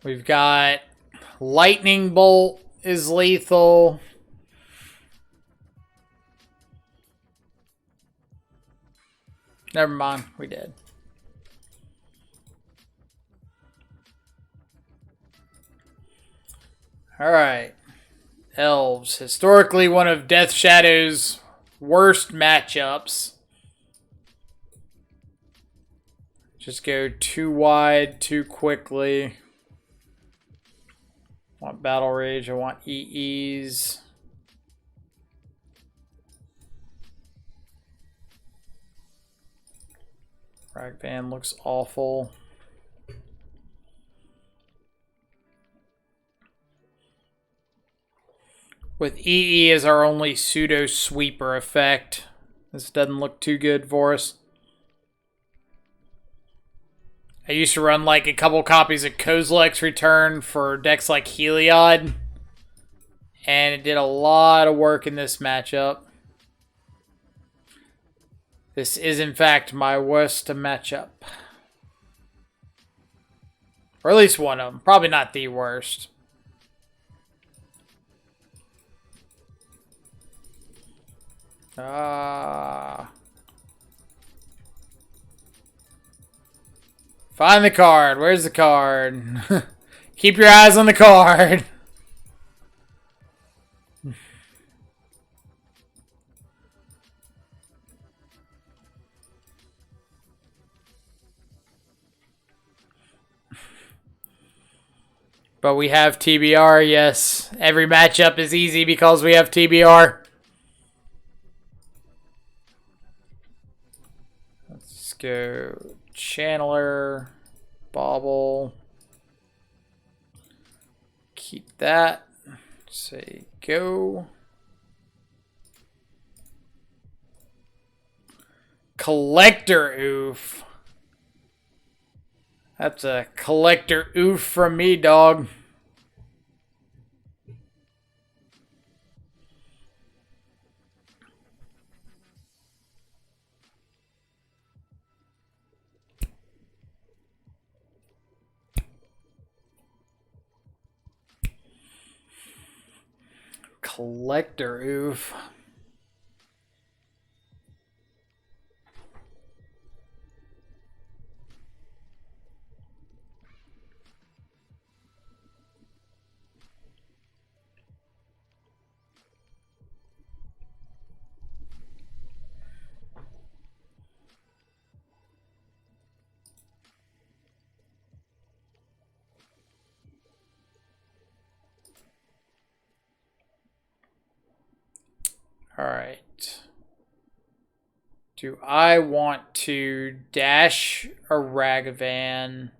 We've got Lightning Bolt is lethal. Never mind, we did. Alright. Elves. Historically one of Death Shadow's worst matchups. Just go too wide, too quickly. I want Battle Rage, I want EEs. Frag Band looks awful. With EE as our only pseudo sweeper effect, this doesn't look too good for us. I used to run like a couple copies of Kozilek's Return for decks like Heliod, and it did a lot of work in this matchup. This is, in fact, my worst matchup. Or at least one of them. Probably not the worst. Find the card. Where's the card? Keep your eyes on the card. But we have TBR, yes. Every matchup is easy because we have TBR. Let's go Channeler, Bauble. Keep that. Say go. Collector oof. That's a collector oof from me, dog. Collector Oof. All right. Do I want to dash a Ragavan?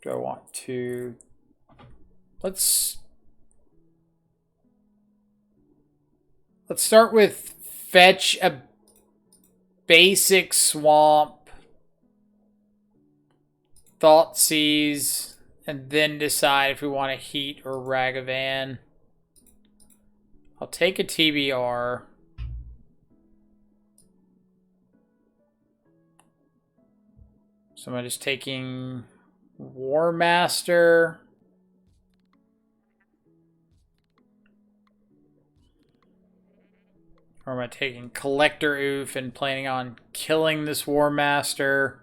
Do I want to... Let's start with fetch a basic swamp, Thoughtseize, and then decide if we want to heat or Ragavan. I'll take a TBR. So am I just taking War Master? Or am I taking Collector Oof and planning on killing this War Master?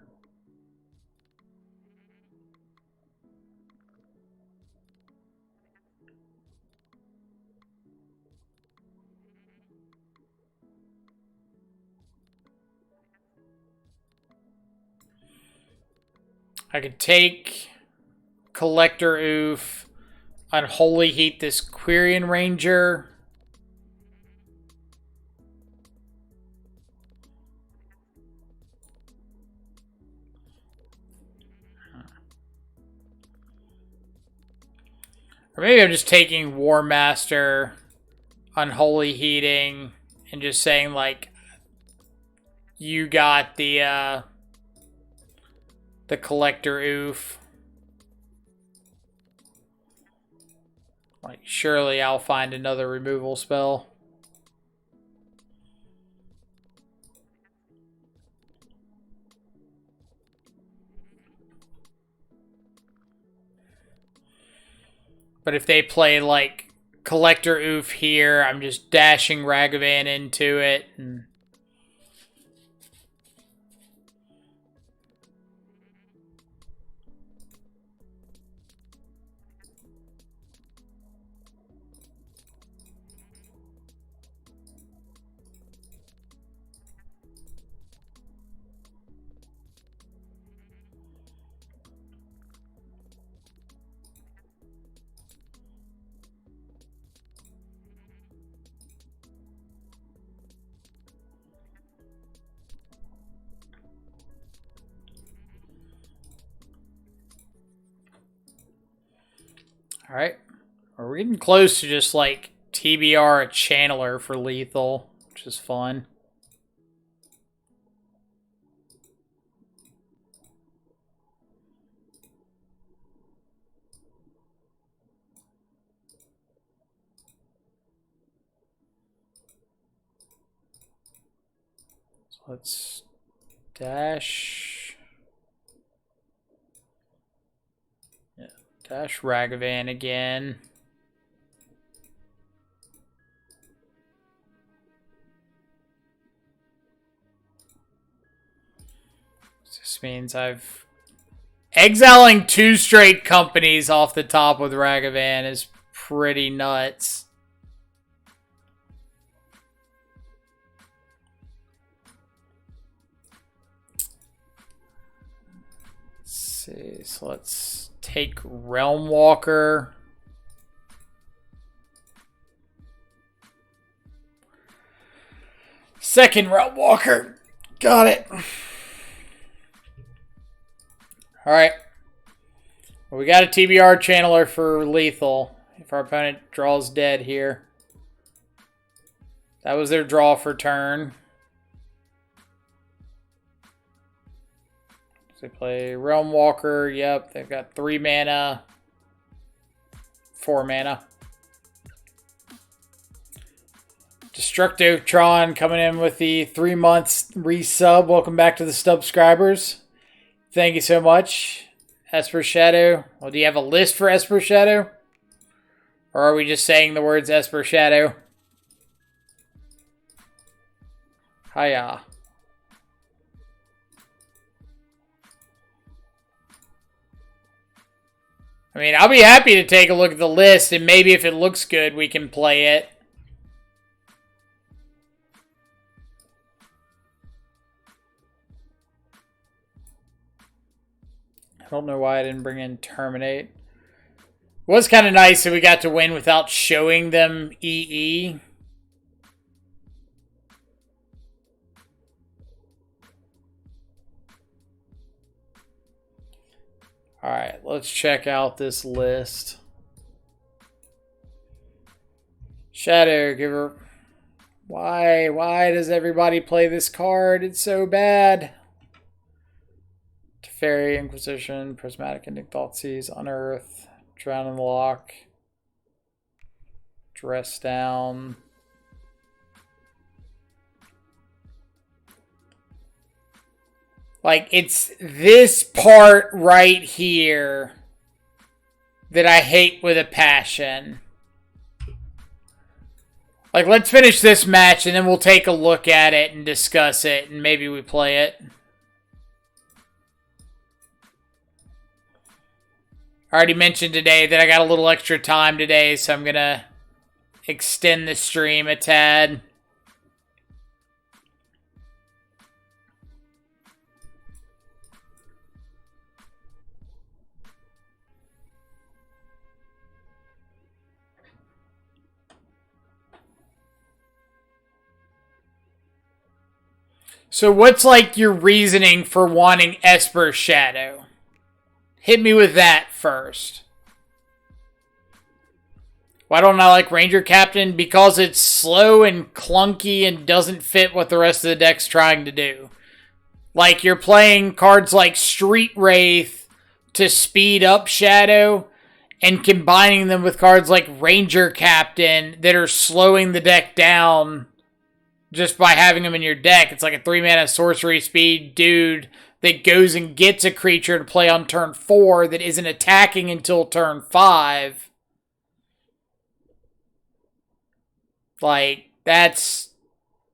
I could take Collector Oof, Unholy Heat this Quirion Ranger. Or maybe I'm just taking War Master, Unholy Heating, and just saying, like, you got the Collector Oof. Like, surely I'll find another removal spell. But if they play, like, Collector Oof here, I'm just dashing Ragavan into it. And all right. We're getting close to just, like, TBR a Channeler for lethal, which is fun. So let's dash... Yeah, dash Ragavan again. This means I've... Exiling 2 straight companies off the top with Ragavan is pretty nuts. Let's see, so let's take Realm Walker. Second Realm Walker. Got it. Alright. Well, we got a TBR Channeler for lethal. If our opponent draws dead here. That was their draw for turn. So they play Realm Walker. Yep, they've got 3 mana. 4 mana. Destructotron coming in with the 3 months resub. Welcome back to the subscribers. Thank you so much. Esper Shadow. Well, do you have a list for Esper Shadow? Or are we just saying the words Esper Shadow? Hiya. I mean, I'll be happy to take a look at the list, and maybe if it looks good, we can play it. I don't know why I didn't bring in Terminate. It was kind of nice that we got to win without showing them EE. Alright, let's check out this list. Shadow, give her... Why? Why does everybody play this card? It's so bad. Teferi, Inquisition, Prismatic Ending, Thoughtseize, Unearth, Drown in the Lock, Dress Down. Like, it's this part right here that I hate with a passion. Like, let's finish this match and then we'll take a look at it and discuss it and maybe we play it. I already mentioned today that I got a little extra time today, so I'm going to extend the stream a tad. So what's like your reasoning for wanting Esper Shadow? Hit me with that first. Why don't I like Ranger Captain? Because it's slow and clunky and doesn't fit what the rest of the deck's trying to do. Like, you're playing cards like Street Wraith to speed up Shadow and combining them with cards like Ranger Captain that are slowing the deck down just by having them in your deck. It's like a 3-mana sorcery speed dude that goes and gets a creature to play on turn 4 that isn't attacking until turn 5. Like, that's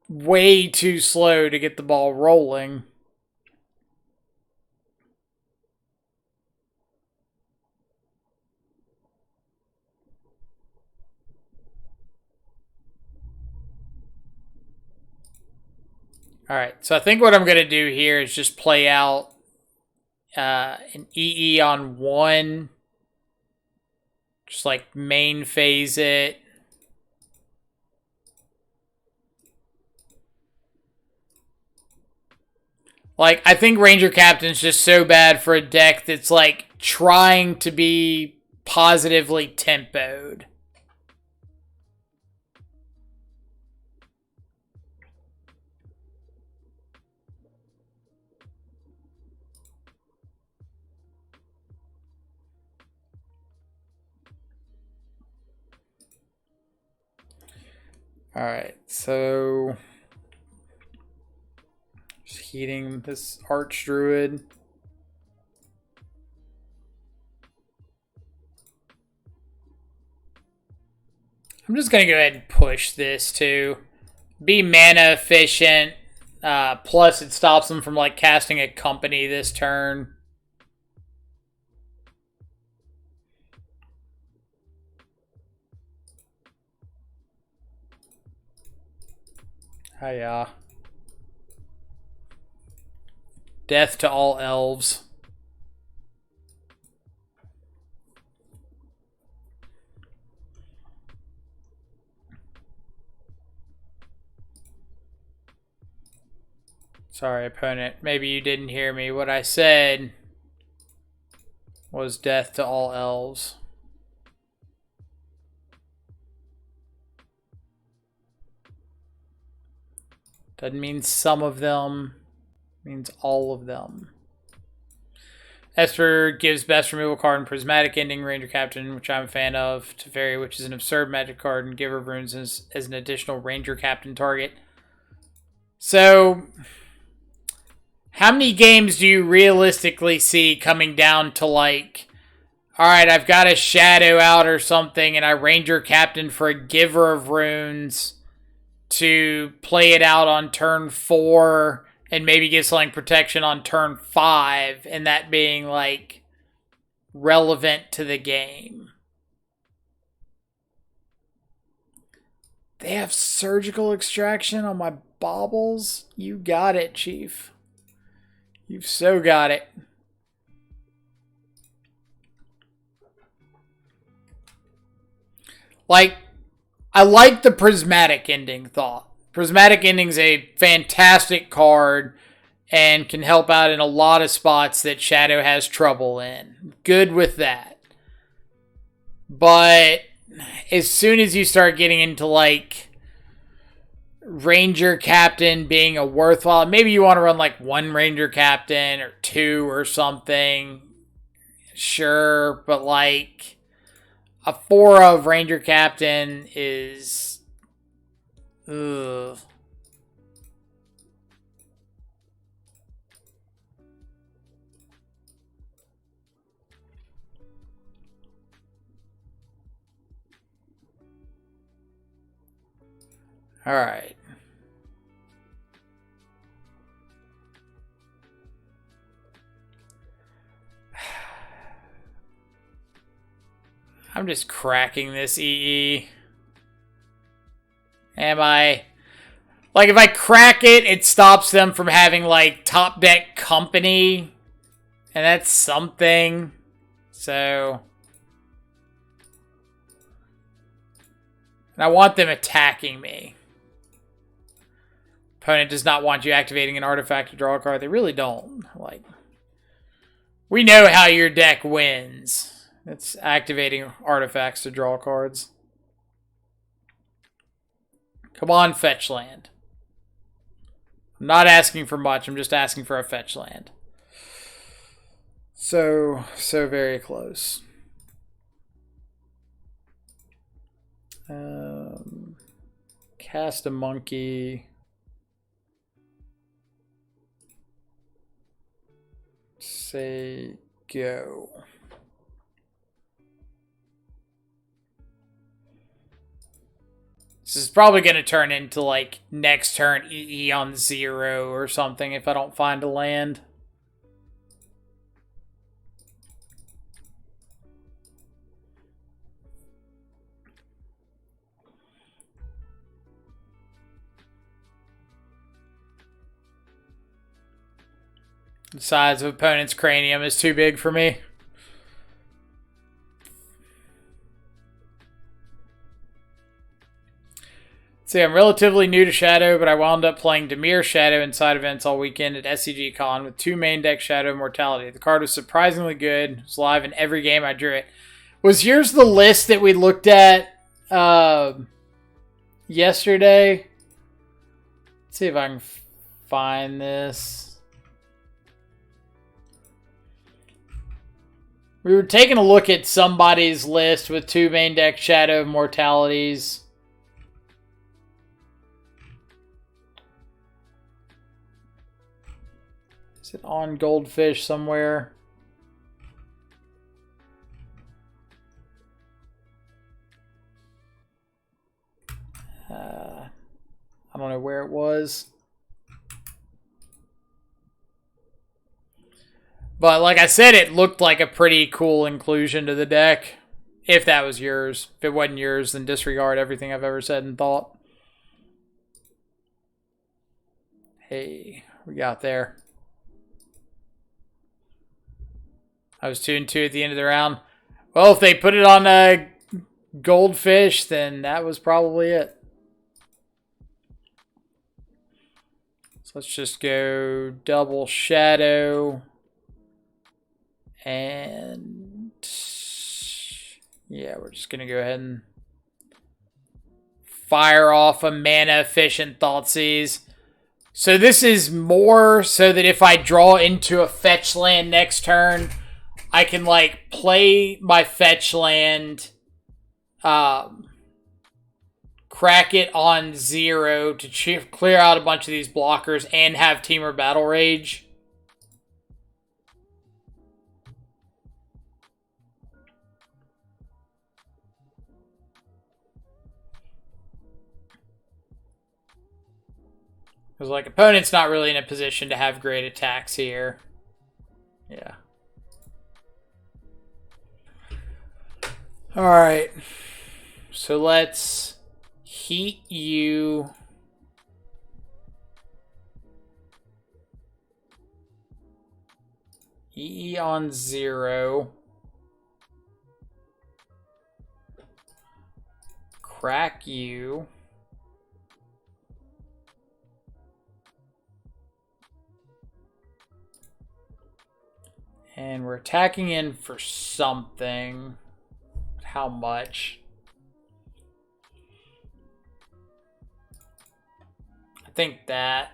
way too slow to get the ball rolling. Alright, so I think what I'm going to do here is just play out an EE on 1. Just like main phase it. Like, I think Ranger Captain's just so bad for a deck that's like trying to be positively tempoed. Alright, so just heating this Archdruid. I'm just going to go ahead and push this too. Be mana efficient. Plus it stops them from like casting a company this turn. Hiya. Death to all elves. Sorry, opponent. Maybe you didn't hear me. What I said was death to all elves. Doesn't mean some of them. It means all of them. Esper gives best removal card and Prismatic Ending Ranger Captain, which I'm a fan of. Teferi, which is an absurd magic card, and Giver of Runes as an additional Ranger Captain target. So, how many games do you realistically see coming down to like, Alright, I've got a Shadow out or something, and I Ranger Captain for a Giver of Runes to play it out on turn 4 and maybe get something protection on turn 5, and that being, like, relevant to the game. They have Surgical Extraction on my baubles? You got it, Chief. You've so got it. Like, I like the Prismatic Ending thought. Prismatic Ending's a fantastic card and can help out in a lot of spots that Shadow has trouble in. Good with that. But as soon as you start getting into, like, Ranger Captain being a worthwhile, maybe you want to run like 1 Ranger Captain or 2 or something. Sure, but like a 4 of Ranger Captain is... Ugh. All right. I'm just cracking this EE. Am I? Like, if I crack it, it stops them from having, like, top deck company. And that's something. So... And I want them attacking me. Opponent does not want you activating an artifact to draw a card. They really don't. Like, we know how your deck wins. It's activating artifacts to draw cards. Come on, fetch land. I'm not asking for much. I'm just asking for a fetch land. So very close. Cast a monkey. Say go. This is probably going to turn into, like, next turn EE on 0 or something if I don't find a land. The size of opponent's cranium is too big for me. See, I'm relatively new to Shadow, but I wound up playing Dimir Shadow inside events all weekend at SCG Con with 2 main deck Shadow Immortality. The card was surprisingly good. It was live in every game I drew it. Was yours the list that we looked at yesterday? Let's see if I can find this. We were taking a look at somebody's list with 2 main deck Shadow Immortalities. Is it on Goldfish somewhere? I don't know where it was. But like I said, it looked like a pretty cool inclusion to the deck. If that was yours. If it wasn't yours, then disregard everything I've ever said and thought. Hey, we got there. I was 2-2 at the end of the round. Well, if they put it on a Goldfish, then that was probably it. So let's just go double Shadow. And yeah, we're just going to go ahead and fire off a mana efficient Thoughtseize. So this is more so that if I draw into a fetch land next turn, I can, like, play my fetch land, crack it on 0 to clear out a bunch of these blockers and have Temur Battle Rage. Because, like, opponent's not really in a position to have great attacks here. Yeah. Alright. So let's heat you. EE on 0. Crack you. And we're attacking in for something. How much? I think that.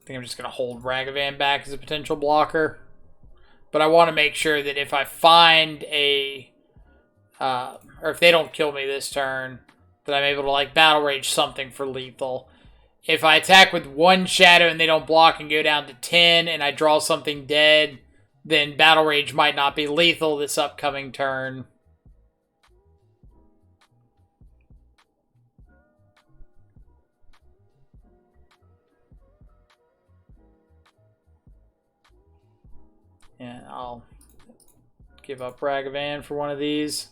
I think I'm just going to hold Ragavan back as a potential blocker. But I want to make sure that if I find a... or if they don't kill me this turn, that I'm able to, like, Battle Rage something for lethal. If I attack with 1 Shadow and they don't block and go down to 10 and I draw something dead, then Battle Rage might not be lethal this upcoming turn. And I'll give up Ragavan for one of these.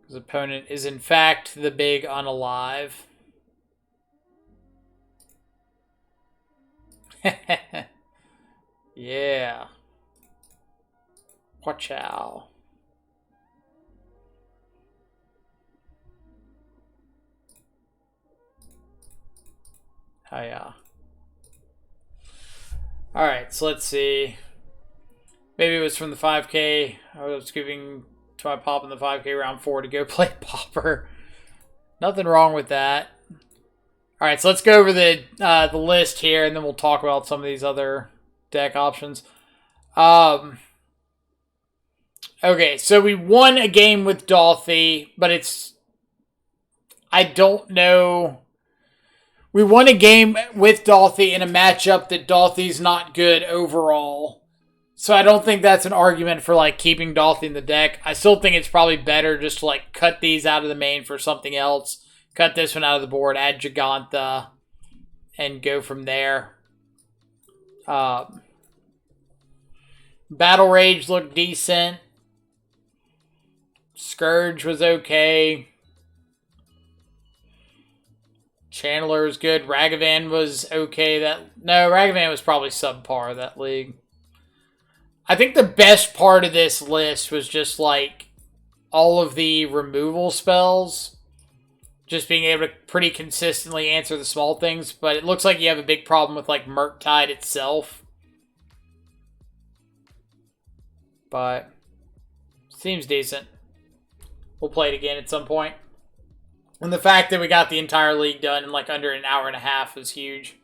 His opponent is in fact the big unalive. Yeah. Watch out. Oh yeah. Alright, so let's see. Maybe it was from the 5K. I was giving to my pop in the 5K round 4 to go play Pauper. Nothing wrong with that. Alright, so let's go over the list here, and then we'll talk about some of these other deck options. Okay, so we won a game with Dolthy, but it's... I don't know... We won a game with Dolthy in a matchup that Dolthy's not good overall. So I don't think that's an argument for, like, keeping Dolthy in the deck. I still think it's probably better just to, like, cut these out of the main for something else. Cut this one out of the board, add Giganta, and go from there. Battle Rage looked decent. Scourge was okay. Chandler was good. Ragavan was okay. Ragavan was probably subpar that league. I think the best part of this list was just like all of the removal spells. Just being able to pretty consistently answer the small things. But it looks like you have a big problem with like Murktide itself. But seems decent. We'll play it again at some point. And the fact that we got the entire league done in like under an hour and a half is huge.